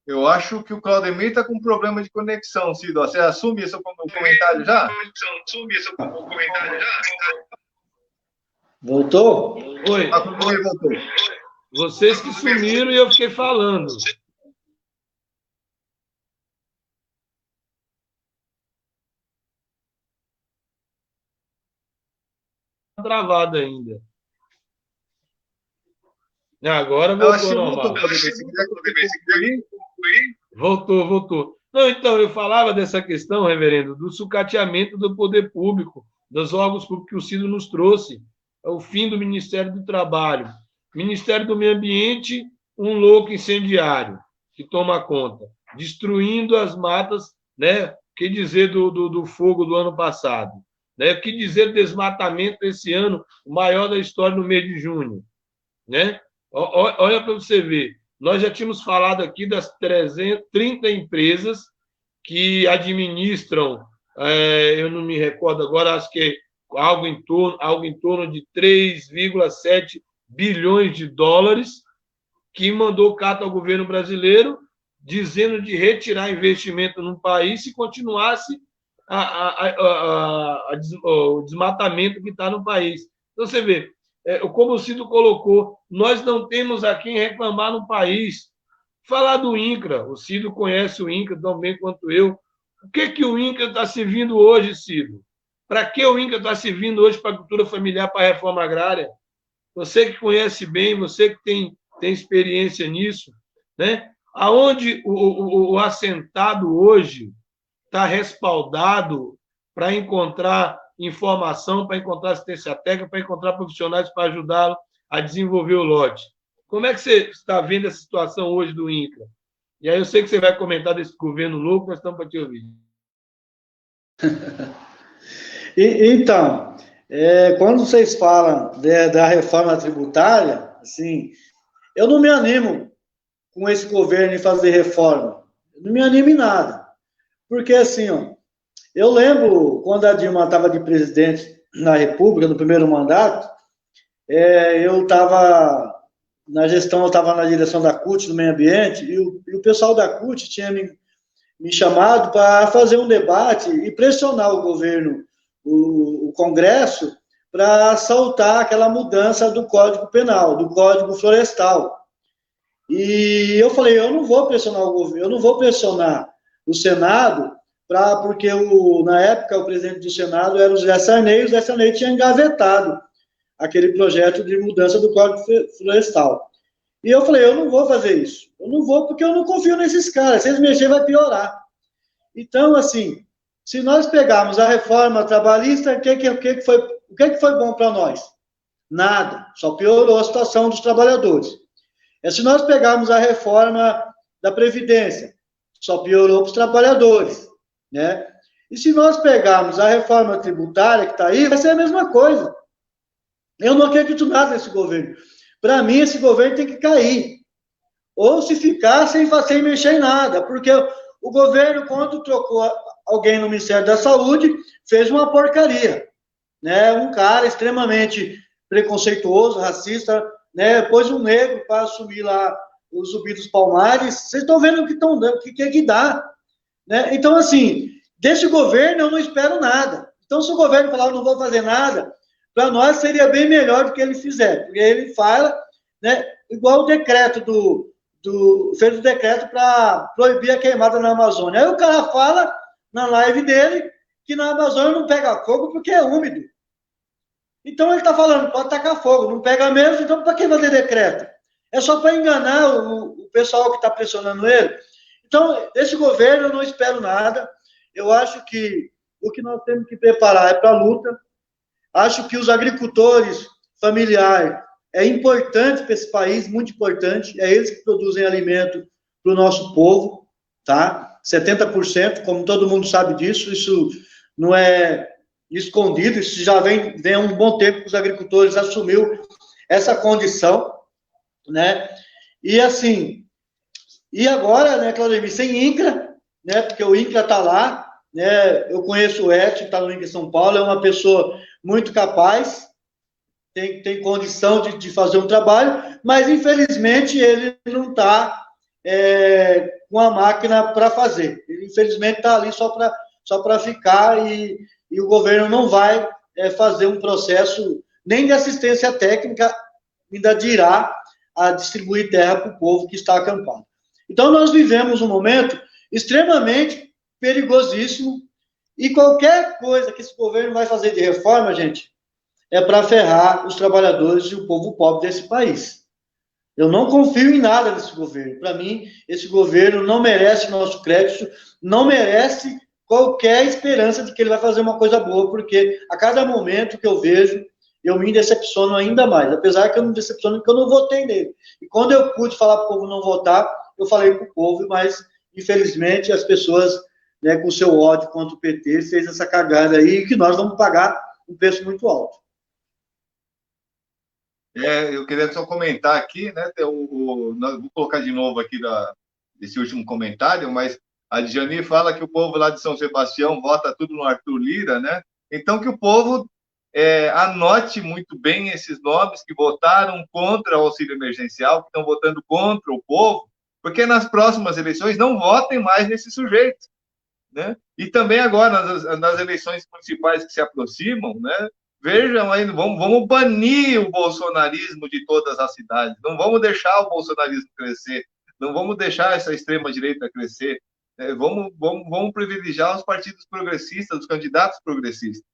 Eu acho que o Claudemir está com problema de conexão, Cido. Você assume esse comentário já? Voltou? Oi. Voltou. Vocês que sumiram e eu fiquei falando. Travado ainda. Agora voltou normal. Voltou. Não, então, eu falava dessa questão, reverendo, do sucateamento do poder público, dos órgãos públicos que o Cido nos trouxe. É o fim do Ministério do Trabalho. Ministério do Meio Ambiente, um louco incendiário que toma conta, destruindo as matas, né? O que dizer do fogo do ano passado? Né? O que dizer do desmatamento desse ano, o maior da história no mês de junho? Né? Olha para você ver. Nós já tínhamos falado aqui das 330 empresas que administram, eu não me recordo agora, acho que é algo em torno de 3,7 bilhões de dólares, que mandou carta ao governo brasileiro dizendo de retirar investimento no país se continuasse o desmatamento que está no país. Então, você vê, como o Cido colocou, nós não temos a quem reclamar no país. Falar do INCRA, o Cido conhece o INCRA tão bem quanto eu. O que o INCRA está servindo hoje, Cido? Para que o INCRA está servindo hoje para a cultura familiar, para a reforma agrária? Você que conhece bem, você que tem experiência nisso, né? Aonde o assentado hoje está respaldado para encontrar informação, para encontrar assistência técnica, para encontrar profissionais para ajudá-lo a desenvolver o lote. Como é que você está vendo a situação hoje do INCRA? E aí eu sei que você vai comentar desse governo louco, nós estamos para te ouvir. Então, quando vocês falam da reforma tributária, assim, eu não me animo com esse governo em fazer reforma. Eu não me animo em nada. Porque, assim, eu lembro quando a Dilma estava de presidente na República, no primeiro mandato, eu estava na gestão, eu estava na direção da CUT, do meio ambiente, e o pessoal da CUT tinha me chamado para fazer um debate e pressionar o governo, o Congresso, para soltar aquela mudança do Código Penal, do Código Florestal. E eu falei, eu não vou pressionar o governo, eu não vou pressionar o Senado, porque na época o presidente do Senado era o Zé Sarney tinha engavetado aquele projeto de mudança do Código Florestal. E eu falei, eu não vou fazer isso. Eu não vou porque eu não confio nesses caras. Se eles mexerem, vai piorar. Então, assim, se nós pegarmos a reforma trabalhista, o que foi bom para nós? Nada. Só piorou a situação dos trabalhadores. Se nós pegarmos a reforma da Previdência, só piorou para os trabalhadores, né? E se nós pegarmos a reforma tributária que está aí, vai ser a mesma coisa. Eu não acredito nada nesse governo. Para mim, esse governo tem que cair. Ou se ficar sem mexer em nada. Porque o governo, quando trocou alguém no Ministério da Saúde, fez uma porcaria. Né? Um cara extremamente preconceituoso, racista, né? Pôs um negro para assumir lá os Zumbi dos Palmares. Vocês estão vendo o que estão dando, o que dá. Né? Então, assim, desse governo eu não espero nada. Então, se o governo falar, eu não vou fazer nada, para nós seria bem melhor do que ele fizer, porque ele fala, né, igual o decreto fez o decreto para proibir a queimada na Amazônia. Aí o cara fala na live dele que na Amazônia não pega fogo porque é úmido. Então ele está falando, pode tacar fogo, não pega mesmo, então para que fazer decreto? É só para enganar o pessoal que está pressionando ele. Então, desse governo eu não espero nada. Eu acho que o que nós temos que preparar é para a luta. Acho que os agricultores familiares é importante para esse país, muito importante. É eles que produzem alimento para o nosso povo, tá? 70%, como todo mundo sabe disso, isso não é escondido, isso já vem há um bom tempo que os agricultores assumiu essa condição, né? E assim, e agora, né, Claudemir, sem INCRA, né? Porque o INCRA está lá, né? Eu conheço o Edson, que está no INCRA em São Paulo, é uma pessoa muito capaz, tem condição de fazer um trabalho, mas infelizmente ele não está com a máquina para fazer. Ele, infelizmente, está ali só para ficar e o governo não vai fazer um processo nem de assistência técnica, ainda dirá a distribuir terra para o povo que está acampado. Então, nós vivemos um momento extremamente perigosíssimo e qualquer coisa que esse governo vai fazer de reforma, gente, é para ferrar os trabalhadores e o povo pobre desse país. Eu não confio em nada desse governo. Para mim, esse governo não merece nosso crédito, não merece qualquer esperança de que ele vai fazer uma coisa boa, porque a cada momento que eu vejo, eu me decepciono ainda mais. Apesar que eu me decepciono porque eu não votei nele. E quando eu pude falar para o povo não votar, eu falei para o povo, mas, infelizmente, as pessoas, né, com seu ódio contra o PT, fez essa cagada aí, que nós vamos pagar um preço muito alto. Eu queria só comentar aqui, né? Vou colocar de novo aqui esse último comentário, mas a Djani fala que o povo lá de São Sebastião vota tudo no Arthur Lira, né? Então que o povo anote muito bem esses nomes que votaram contra o auxílio emergencial, que estão votando contra o povo, porque nas próximas eleições não votem mais nesse sujeito, né? E também agora, nas eleições municipais que se aproximam, né? Vejam aí, vamos banir o bolsonarismo de todas as cidades, não vamos deixar o bolsonarismo crescer, não vamos deixar essa extrema-direita crescer, vamos privilegiar os partidos progressistas, os candidatos progressistas,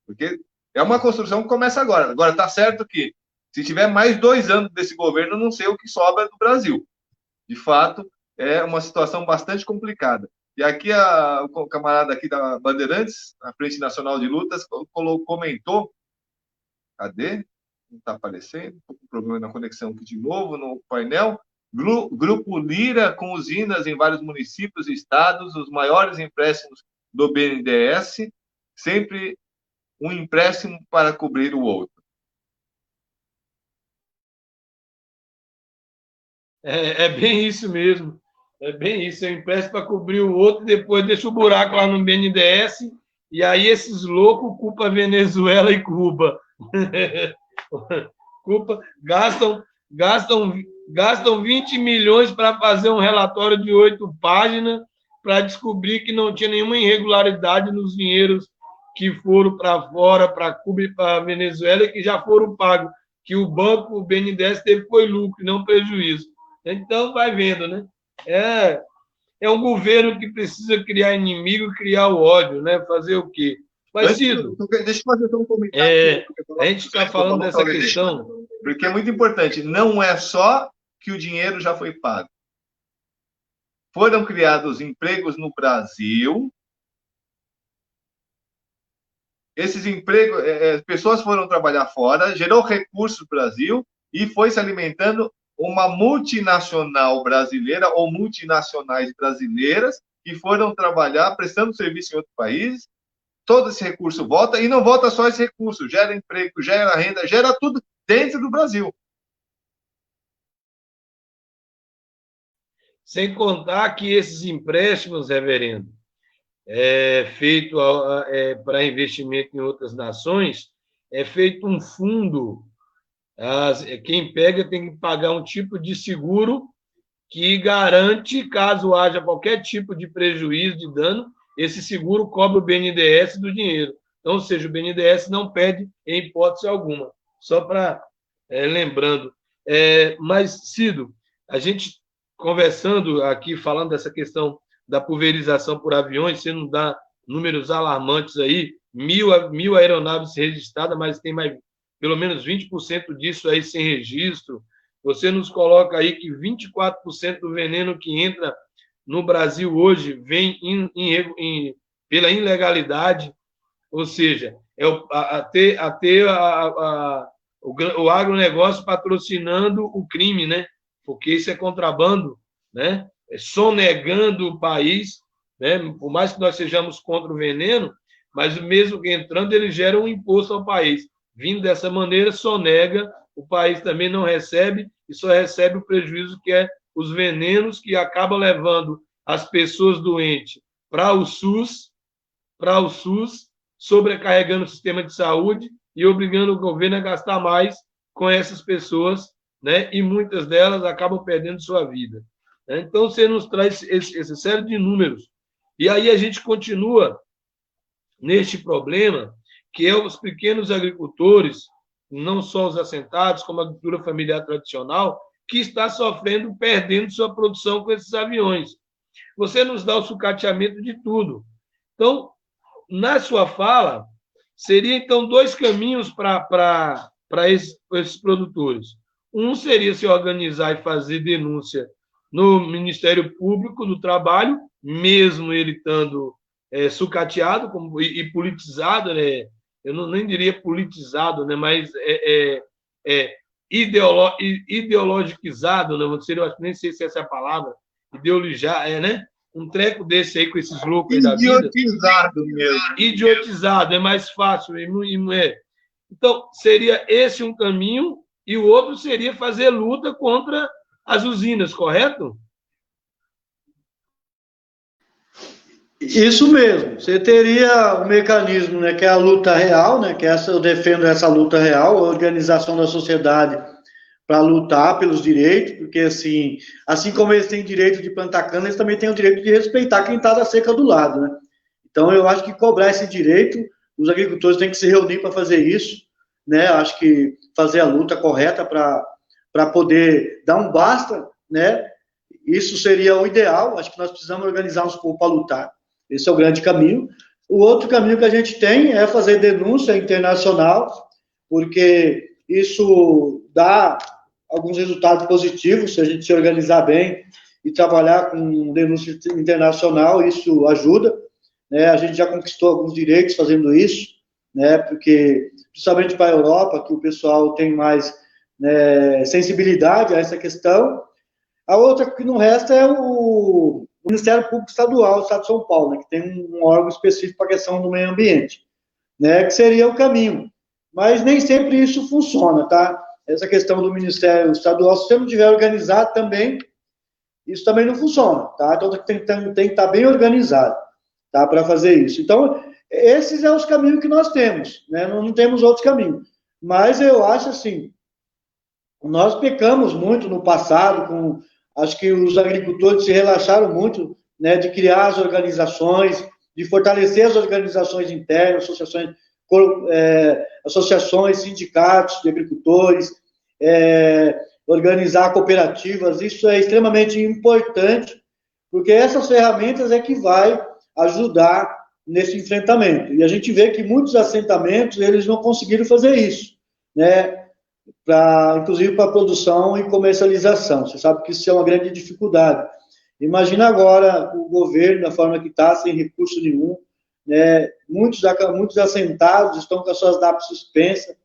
porque é uma construção que começa agora. Agora, está certo que, se tiver mais 2 anos desse governo, não sei o que sobra do Brasil. De fato, é uma situação bastante complicada. E aqui, o camarada aqui da Bandeirantes, a Frente Nacional de Lutas, comentou. Cadê? Não está aparecendo. Estou com problema na conexão aqui de novo no painel. Grupo Lira com usinas em vários municípios e estados, os maiores empréstimos do BNDES, sempre um empréstimo para cobrir o outro. É bem isso mesmo. É bem isso. É um empréstimo para cobrir o outro, depois deixa o buraco lá no BNDES, e aí esses loucos culpam a Venezuela e Cuba. Gastam 20 milhões para fazer um relatório de 8 páginas para descobrir que não tinha nenhuma irregularidade nos dinheiros que foram para fora, para Cuba e para a Venezuela, e que já foram pagos, que o banco, o BNDES, teve foi lucro, não prejuízo. Então, vai vendo, né? É um governo que precisa criar inimigo, criar o ódio, né? Fazer o quê? Mas, Cido, deixa eu fazer um comentário. A gente está falando dessa questão... Porque é muito importante. Não é só que o dinheiro já foi pago. Foram criados empregos no Brasil. Esses empregos, pessoas foram trabalhar fora, gerou recursos no Brasil e foi se alimentando uma multinacional brasileira ou multinacionais brasileiras que foram trabalhar prestando serviço em outro país. Todo esse recurso volta, e não volta só esse recurso, gera emprego, gera renda, gera tudo dentro do Brasil. Sem contar que esses empréstimos, reverendo, feito para investimento em outras nações, é feito um fundo. Quem pega tem que pagar um tipo de seguro que garante, caso haja qualquer tipo de prejuízo, de dano, esse seguro cobre o BNDES do dinheiro. Então, ou seja, o BNDES não perde em hipótese alguma. Só para lembrando. Mas, Cido, a gente conversando aqui, falando dessa questão da pulverização por aviões, você não dá números alarmantes aí, 1.000 aeronaves registradas, mas tem mais, pelo menos 20% disso aí sem registro. Você nos coloca aí que 24% do veneno que entra no Brasil hoje vem pela ilegalidade, ou seja, o agronegócio patrocinando o crime, né? Porque isso é contrabando, né? Sonegando o país, né? Por mais que nós sejamos contra o veneno, mas mesmo que entrando, ele gera um imposto ao país. Vindo dessa maneira, sonega, o país também não recebe e só recebe o prejuízo que é os venenos que acabam levando as pessoas doentes para o SUS, sobrecarregando o sistema de saúde e obrigando o governo a gastar mais com essas pessoas, né? E muitas delas acabam perdendo sua vida. né? Então, você nos traz essa série de números. E aí a gente continua neste problema, que é os pequenos agricultores, não só os assentados, como a agricultura familiar tradicional, que está sofrendo, perdendo sua produção com esses aviões. Você nos dá o sucateamento de tudo. Então, na sua fala, seria, então, dois caminhos para esses produtores. Um seria se organizar e fazer denúncia no Ministério Público do Trabalho, mesmo ele estando sucateado e politizado, né? Eu não, nem diria politizado, né? Mas ideologizado, né? Eu nem sei se essa é a palavra, ideologizar, né? Um treco desse aí com esses loucos aí da vida. Idiotizado mesmo. Idiotizado, é mais fácil. Então, seria esse um caminho, e o outro seria fazer luta contra as usinas, correto? Isso mesmo. Você teria o mecanismo, né, que é a luta real, né, que eu defendo essa luta real, a organização da sociedade para lutar pelos direitos, porque assim como eles têm direito de plantar cana, eles também têm o direito de respeitar quem está da seca do lado, né? Então, eu acho que cobrar esse direito, os agricultores têm que se reunir para fazer isso, né? Acho que fazer a luta correta para poder dar um basta, né? Isso seria o ideal. Acho que nós precisamos organizar uns povos para lutar. Esse é o grande caminho. O outro caminho que a gente tem é fazer denúncia internacional, porque isso dá alguns resultados positivos se a gente se organizar bem e trabalhar com denúncia internacional. Isso ajuda, né? A gente já conquistou alguns direitos fazendo isso, né? Porque principalmente para a Europa, que o pessoal tem mais, né, sensibilidade a essa questão. A outra que não resta é o Ministério Público Estadual do Estado de São Paulo, né, que tem um órgão específico para a questão do meio ambiente, né, que seria o caminho. Mas nem sempre isso funciona, tá? Essa questão do Ministério Estadual, se você não tiver organizado também, isso também não funciona, tá? Então tem que estar bem organizado, tá, para fazer isso. Então, esses são os caminhos que nós temos, né? Não temos outros caminhos. Mas eu acho assim, nós pecamos muito no passado, acho que os agricultores se relaxaram muito, né, de criar as organizações, de fortalecer as organizações internas, associações, sindicatos de agricultores, organizar cooperativas. Isso é extremamente importante, porque essas ferramentas é que vai ajudar nesse enfrentamento. E a gente vê que muitos assentamentos, eles não conseguiram fazer isso, né? Inclusive para produção e comercialização. Você sabe que isso é uma grande dificuldade. Imagina agora o governo, da forma que está, sem recurso nenhum, né? Muitos assentados estão com as suas DAPs suspensas,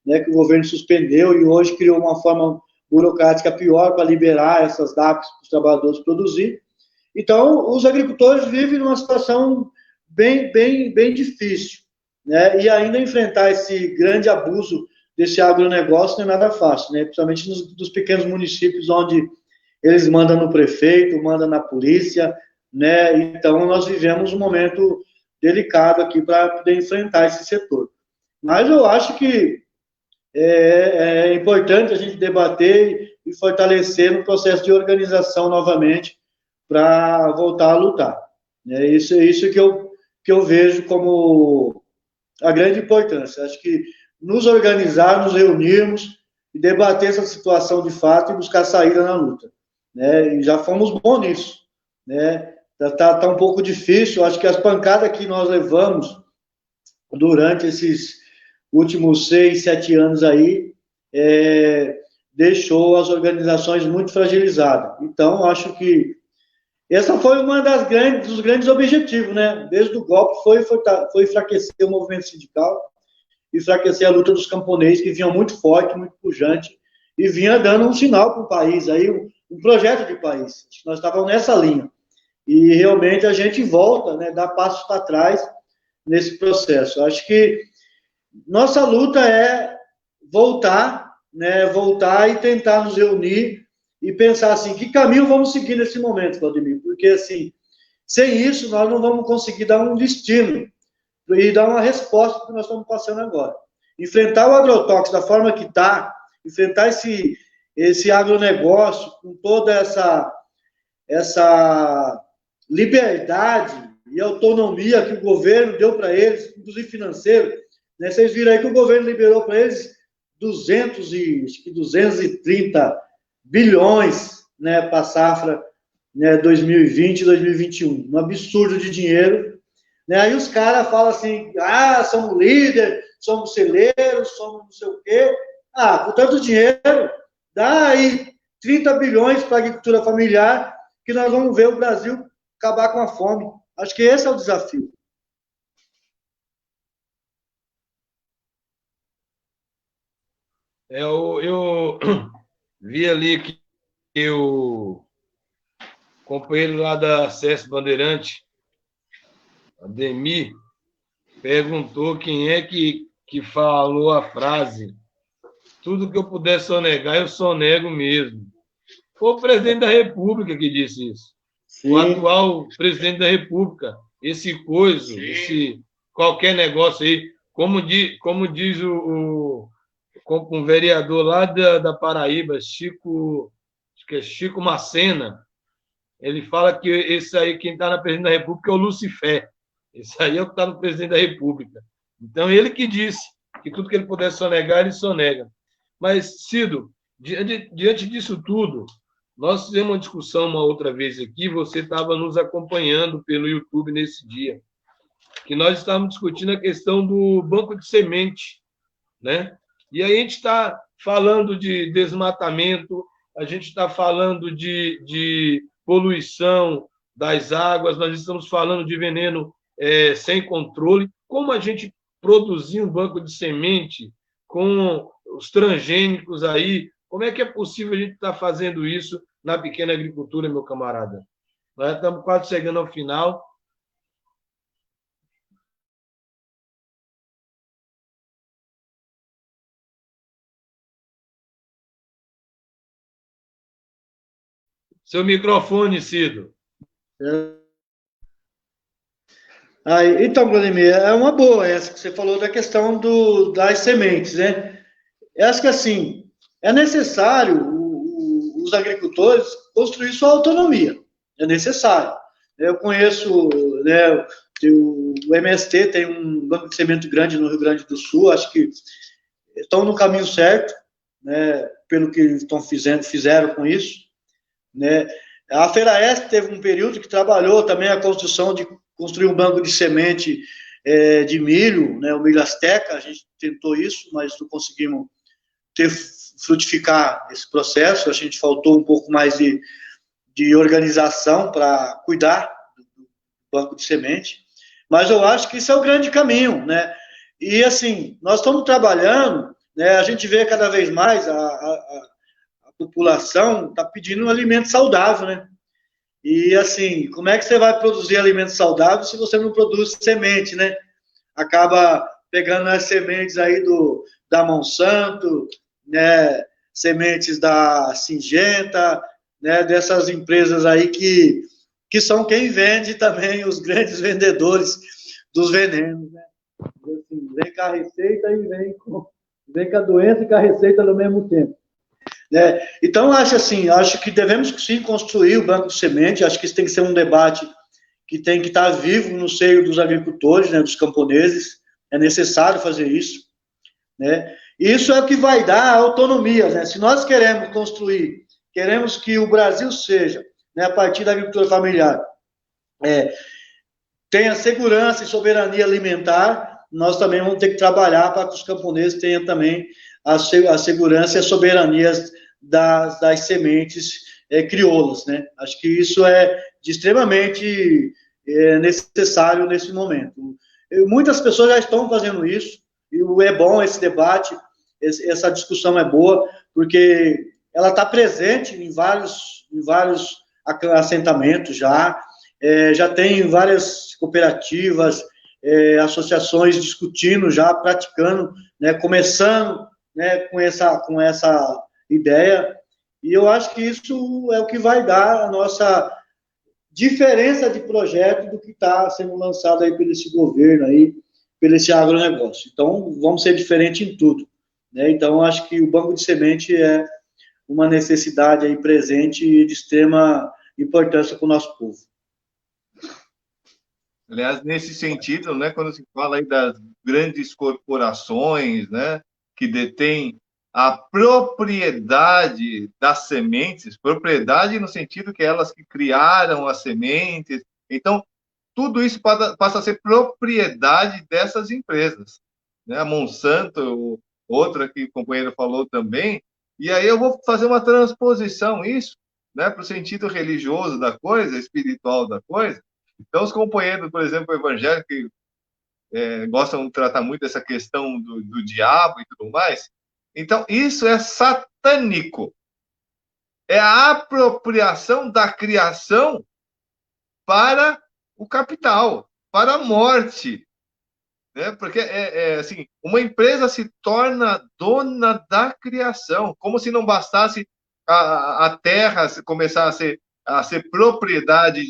né, que o governo suspendeu, e hoje criou uma forma burocrática pior para liberar essas DAPs para os trabalhadores produzir. Então, os agricultores vivem numa situação bem difícil, né? E ainda enfrentar esse grande abuso desse agronegócio não é nada fácil, né? Principalmente nos pequenos municípios onde eles mandam no prefeito, mandam na polícia, né? Então, nós vivemos um momento delicado aqui para poder enfrentar esse setor. Mas eu acho que é importante a gente debater e fortalecer no processo de organização novamente para voltar a lutar. É isso que eu vejo como a grande importância. Acho que nos organizar, nos reunirmos e debater essa situação de fato e buscar saída na luta, né? E já fomos bons nisso, né? Tá um pouco difícil. Acho que as pancadas que nós levamos durante esses últimos 6, 7 anos aí deixou as organizações muito fragilizadas. Então, acho que essa foi uma dos grandes objetivos, né? Desde o golpe foi enfraquecer o movimento sindical, enfraquecer a luta dos camponeses, que vinham muito forte, muito pujante, e vinha dando um sinal para o país, aí, um projeto de país. Nós estávamos nessa linha. E realmente a gente volta, né, dá passos para trás nesse processo. Acho que nossa luta é voltar, né, voltar e tentar nos reunir e pensar assim, que caminho vamos seguir nesse momento, Vladimir? Porque, assim, sem isso, nós não vamos conseguir dar um destino e dar uma resposta para o que nós estamos passando agora. Enfrentar o agrotóxico da forma que está, enfrentar esse agronegócio com toda essa liberdade e autonomia que o governo deu para eles, inclusive financeiro, né? Vocês viram aí que o governo liberou para eles 230 bilhões, né, para a safra, né, 2020 e 2021. Um absurdo de dinheiro. Né? Aí os caras falam assim, somos líder, somos celeiros, somos não sei o quê. Com tanto dinheiro, dá aí 30 bilhões para a agricultura familiar, que nós vamos ver o Brasil acabar com a fome. Acho que esse é o desafio. Eu vi ali que o companheiro lá da CES Bandeirante, Ademir, perguntou quem é que falou a frase: tudo que eu puder sonegar, eu sonego mesmo. Foi o presidente da República que disse isso. Sim. O atual presidente da República. Esse qualquer negócio aí, como diz um vereador lá da Paraíba, Chico Macena, ele fala que esse aí, quem está na presidência da República, é o Lucifer. Esse aí é o que está no presidente da República. Então, ele que disse que tudo que ele puder sonegar, ele sonega. Mas, Cido, diante disso tudo, nós fizemos uma discussão uma outra vez aqui, você estava nos acompanhando pelo YouTube nesse dia, que nós estávamos discutindo a questão do banco de semente, né? E aí a gente está falando de desmatamento, a gente está falando de poluição das águas, nós estamos falando de veneno sem controle. Como a gente produzir um banco de semente com os transgênicos aí, como é que é possível a gente estar fazendo isso na pequena agricultura, meu camarada? Nós estamos quase chegando ao final. Seu microfone, Cido. Então, Vladimir, é uma boa essa que você falou da questão das sementes, né? Eu acho que, assim, é necessário os agricultores construir sua autonomia. É necessário. Eu conheço, né, o MST tem um banco de semente grande no Rio Grande do Sul, acho que estão no caminho certo, né, pelo que fizeram com isso. Né? A Feraeste teve um período que trabalhou também a construção de construir um banco de semente de milho, né, o milho Azteca. A gente tentou isso, mas não conseguimos frutificar esse processo. A gente faltou um pouco mais de organização para cuidar do banco de semente, mas eu acho que isso é o grande caminho, né? E assim, nós estamos trabalhando, né, a gente vê cada vez mais a população está pedindo um alimento saudável, né? E assim, como é que você vai produzir alimento saudável se você não produz semente, né? Acaba pegando as sementes aí da Monsanto, né? Sementes da Syngenta, né? Dessas empresas aí que são quem vende também, os grandes vendedores dos venenos, né? Assim, vem com a receita e vem com a doença e com a receita no mesmo tempo. Né? Então, acho que devemos sim construir o banco de semente. Acho que isso tem que ser um debate que tem que estar vivo no seio dos agricultores, né, dos camponeses. É necessário fazer isso. Né? Isso é o que vai dar autonomia. Né? Se nós queremos que o Brasil seja, né, a partir da agricultura familiar, tenha segurança e soberania alimentar, nós também vamos ter que trabalhar para que os camponeses tenham também a segurança e a soberania das sementes crioulas, né? Acho que isso é extremamente necessário nesse momento. Muitas pessoas já estão fazendo isso, e é bom esse debate, essa discussão é boa, porque ela está presente em vários assentamentos já tem várias cooperativas, associações discutindo já, praticando, né, começando, né, com essa ideia, e eu acho que isso é o que vai dar a nossa diferença de projeto do que está sendo lançado aí pelo esse governo aí, pelo esse agronegócio. Então, vamos ser diferentes em tudo, né? Então, acho que o banco de semente é uma necessidade aí presente de extrema importância para o nosso povo. Aliás, nesse sentido, né, quando se fala aí das grandes corporações, né, que detêm a propriedade das sementes, propriedade no sentido que elas que criaram as sementes, então tudo isso passa a ser propriedade dessas empresas, né? A Monsanto, outra que o companheiro falou também, e aí eu vou fazer uma transposição isso, né, para o sentido religioso da coisa, espiritual da coisa. Então, os companheiros, por exemplo, evangélicos, que gostam de tratar muito dessa questão do diabo e tudo mais, então isso é satânico. É a apropriação da criação para o capital, para a morte, né? Porque assim, uma empresa se torna dona da criação, como se não bastasse a terra começar a ser propriedade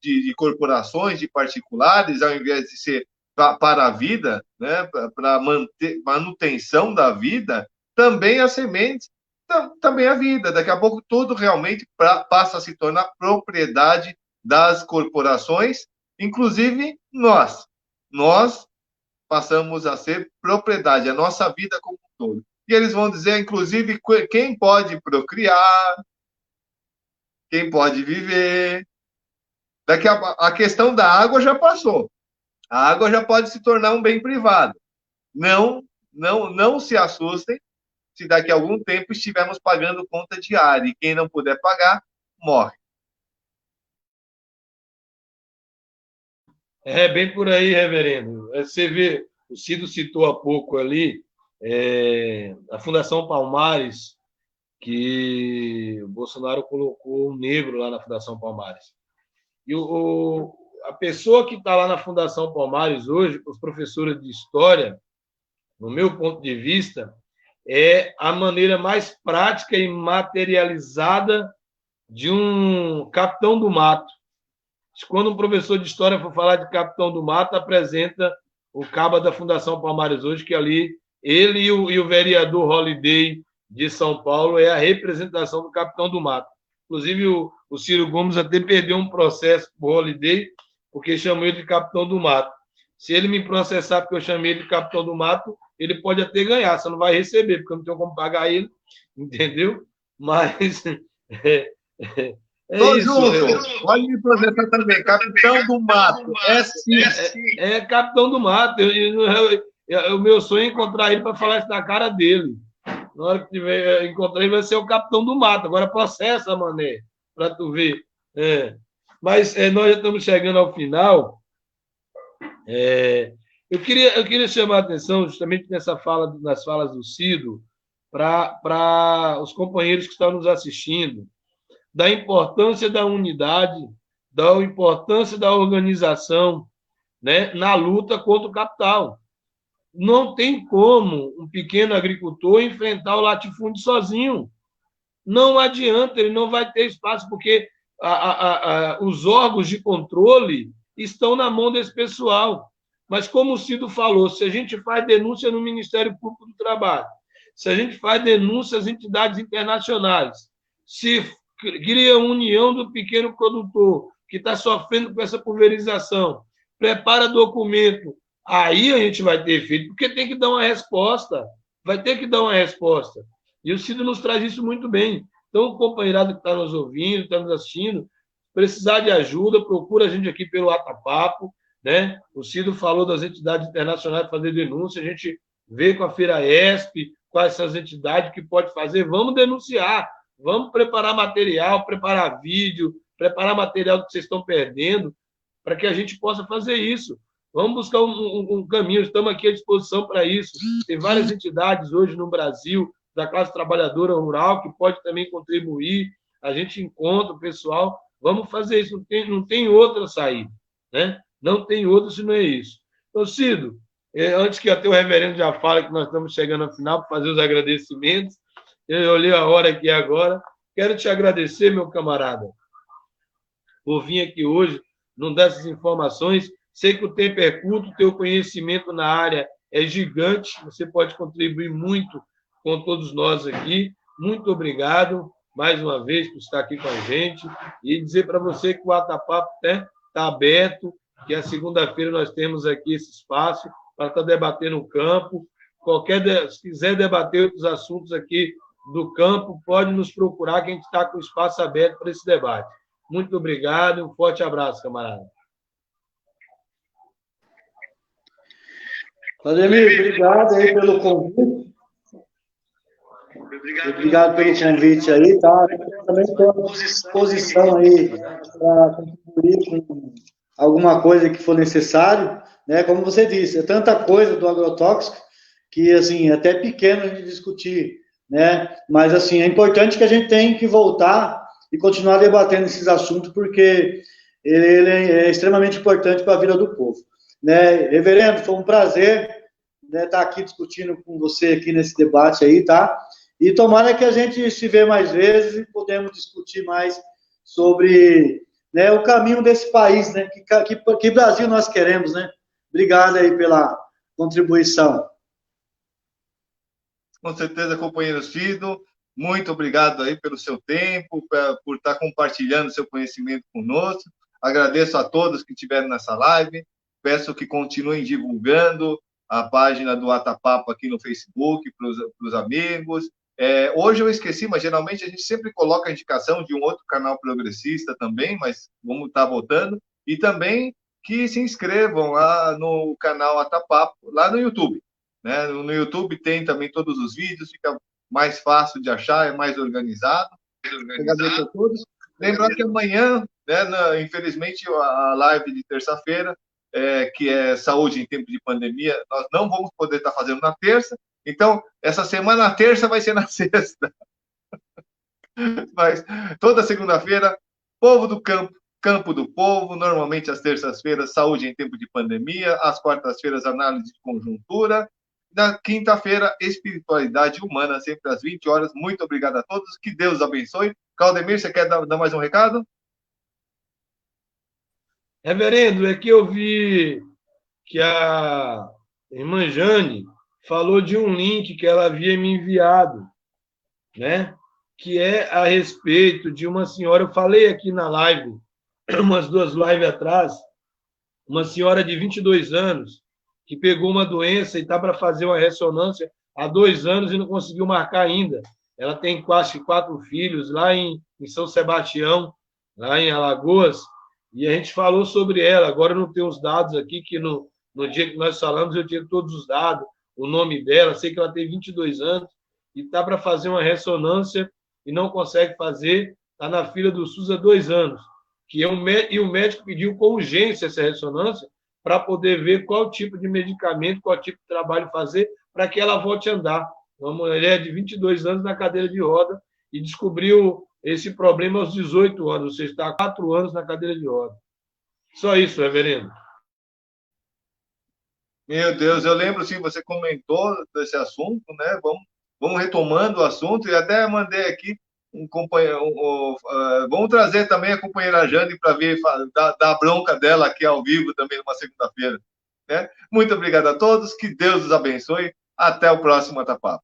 de corporações, de particulares, ao invés de ser para a vida, né? Para manutenção da vida, também as sementes, também a vida. Daqui a pouco tudo realmente passa a se tornar propriedade das corporações, inclusive nós. Nós passamos a ser propriedade, a nossa vida como um todo. E eles vão dizer, inclusive, quem pode procriar, quem pode viver. Daqui a questão da água já passou. A água já pode se tornar um bem privado. Não se assustem se daqui a algum tempo estivermos pagando conta diária e quem não puder pagar, morre. É bem por aí, reverendo. Você vê, o Cido citou há pouco ali a Fundação Palmares, que o Bolsonaro colocou um negro lá na Fundação Palmares. E a pessoa que está lá na Fundação Palmares hoje, os professores de história, no meu ponto de vista, é a maneira mais prática e materializada de um capitão do mato. Quando um professor de história for falar de capitão do mato, apresenta o cabo da Fundação Palmares hoje, que ali ele e o vereador Holliday de São Paulo é a representação do capitão do mato. Inclusive, o Ciro Gomes até perdeu um processo por Holliday, porque chamou ele de capitão do mato. Se ele me processar porque eu chamei ele de capitão do mato, ele pode até ganhar, você não vai receber, porque eu não tenho como pagar ele, entendeu? Mas Tô junto. Pode me processar também. Capitão do mato. É sim. É capitão do mato. O meu sonho é encontrar ele para falar isso na cara dele. Na hora que tiver encontrar ele, vai ser o capitão do mato. Agora processa, mané, para tu ver. Mas nós já estamos chegando ao final. Eu queria chamar a atenção justamente nas falas do Cido para os companheiros que estão nos assistindo, da importância da unidade, da importância da organização, né, na luta contra o capital. Não tem como um pequeno agricultor enfrentar o latifúndio sozinho. Não adianta, ele não vai ter espaço, porque os órgãos de controle estão na mão desse pessoal. Mas, como o Cido falou, se a gente faz denúncia no Ministério Público do Trabalho, se a gente faz denúncia às entidades internacionais, se cria a união do pequeno produtor que está sofrendo com essa pulverização, prepara documento, aí a gente vai ter efeito, porque tem que dar uma resposta, vai ter que dar uma resposta. E o Cido nos traz isso muito bem. Então, o companheirado que está nos ouvindo, está nos assistindo, precisar de ajuda, procura a gente aqui pelo Atapapo, né? O Cido falou das entidades internacionais fazer denúncia, a gente vê com a Feira ESP, quais são as entidades que pode fazer, vamos denunciar, vamos preparar material, preparar vídeo, preparar material que vocês estão perdendo, para que a gente possa fazer isso. Vamos buscar um caminho, estamos aqui à disposição para isso. Tem várias entidades hoje no Brasil, da classe trabalhadora rural, que pode também contribuir. A gente encontra o pessoal, vamos fazer isso, não tem outra saída, né? Não tem outra se não é isso. Então, Cido, antes que até o reverendo já fale que nós estamos chegando ao final para fazer os agradecimentos, eu olhei a hora aqui agora. Quero te agradecer, meu camarada, por vir aqui hoje, não dar essas informações. Sei que o tempo é curto, o teu conhecimento na área é gigante, você pode contribuir muito com todos nós aqui. Muito obrigado. mais uma vez, por estar aqui com a gente, e dizer para você que o WhatsApp está aberto, que a segunda-feira nós temos aqui esse espaço para estar debatendo o campo. Se quiser debater outros assuntos aqui do campo, pode nos procurar, que a gente está com o espaço aberto para esse debate. Muito obrigado e um forte abraço, camarada. Claudemir, obrigado aí pelo convite. Obrigado pelo convite aí, tá? Eu também estou à disposição aí para contribuir com alguma coisa que for necessário, né? Como você disse, é tanta coisa do agrotóxico que, assim, é até pequeno a gente discutir, né? Mas, assim, é importante que a gente tenha que voltar e continuar debatendo esses assuntos, porque ele é extremamente importante para a vida do povo, né? Reverendo, foi um prazer, né, estar aqui discutindo com você aqui nesse debate aí, tá? E tomara que a gente se vê mais vezes e podemos discutir mais sobre, né, o caminho desse país, né? Que Brasil nós queremos, né? Obrigado aí pela contribuição. Com certeza, companheiro Cido, muito obrigado aí pelo seu tempo, por estar compartilhando seu conhecimento conosco. Agradeço a todos que estiveram nessa live. Peço que continuem divulgando a página do Atapapa aqui no Facebook para os amigos. Hoje eu esqueci, mas geralmente a gente sempre coloca a indicação de um outro canal progressista também, mas vamos estar voltando. E também que se inscrevam lá no canal Atapapa, lá no YouTube. Né? No YouTube tem também todos os vídeos, fica mais fácil de achar, é mais organizado. Agradeço a todos. Lembrar que amanhã, né, infelizmente, a live de terça-feira, que é saúde em tempo de pandemia, nós não vamos poder estar fazendo na terça. Então, essa semana, a terça vai ser na sexta. Mas toda segunda-feira, povo do campo, campo do povo, normalmente às terças-feiras, saúde em tempo de pandemia, às quartas-feiras, análise de conjuntura, na quinta-feira, espiritualidade humana, sempre às 20 horas. Muito obrigado a todos, que Deus abençoe. Claudemir, você quer dar mais um recado? Reverendo, é que eu vi que a irmã Jane falou de um link que ela havia me enviado, né? Que é a respeito de uma senhora, eu falei aqui na live, umas 2 lives atrás, uma senhora de 22 anos, que pegou uma doença e está para fazer uma ressonância há 2 anos e não conseguiu marcar ainda. Ela tem quase 4 filhos lá em São Sebastião, lá em Alagoas, e a gente falou sobre ela. Agora eu não tenho os dados aqui, que no dia que nós falamos eu tinha todos os dados, o nome dela, sei que ela tem 22 anos e está para fazer uma ressonância e não consegue fazer, está na fila do SUS há 2 anos. E o médico pediu com urgência essa ressonância para poder ver qual tipo de medicamento, qual tipo de trabalho fazer para que ela volte a andar. Uma mulher de 22 anos na cadeira de roda e descobriu esse problema aos 18 anos, ou seja, está há 4 anos na cadeira de roda. Só isso, reverendo. Meu Deus, eu lembro, sim, você comentou desse assunto, né? Vamos retomando o assunto, e até mandei aqui um companheiro. Vamos trazer também a companheira Jane para ver, dar a bronca dela aqui ao vivo também numa segunda-feira. Né? Muito obrigado a todos, que Deus os abençoe. Até o próximo Atapapa.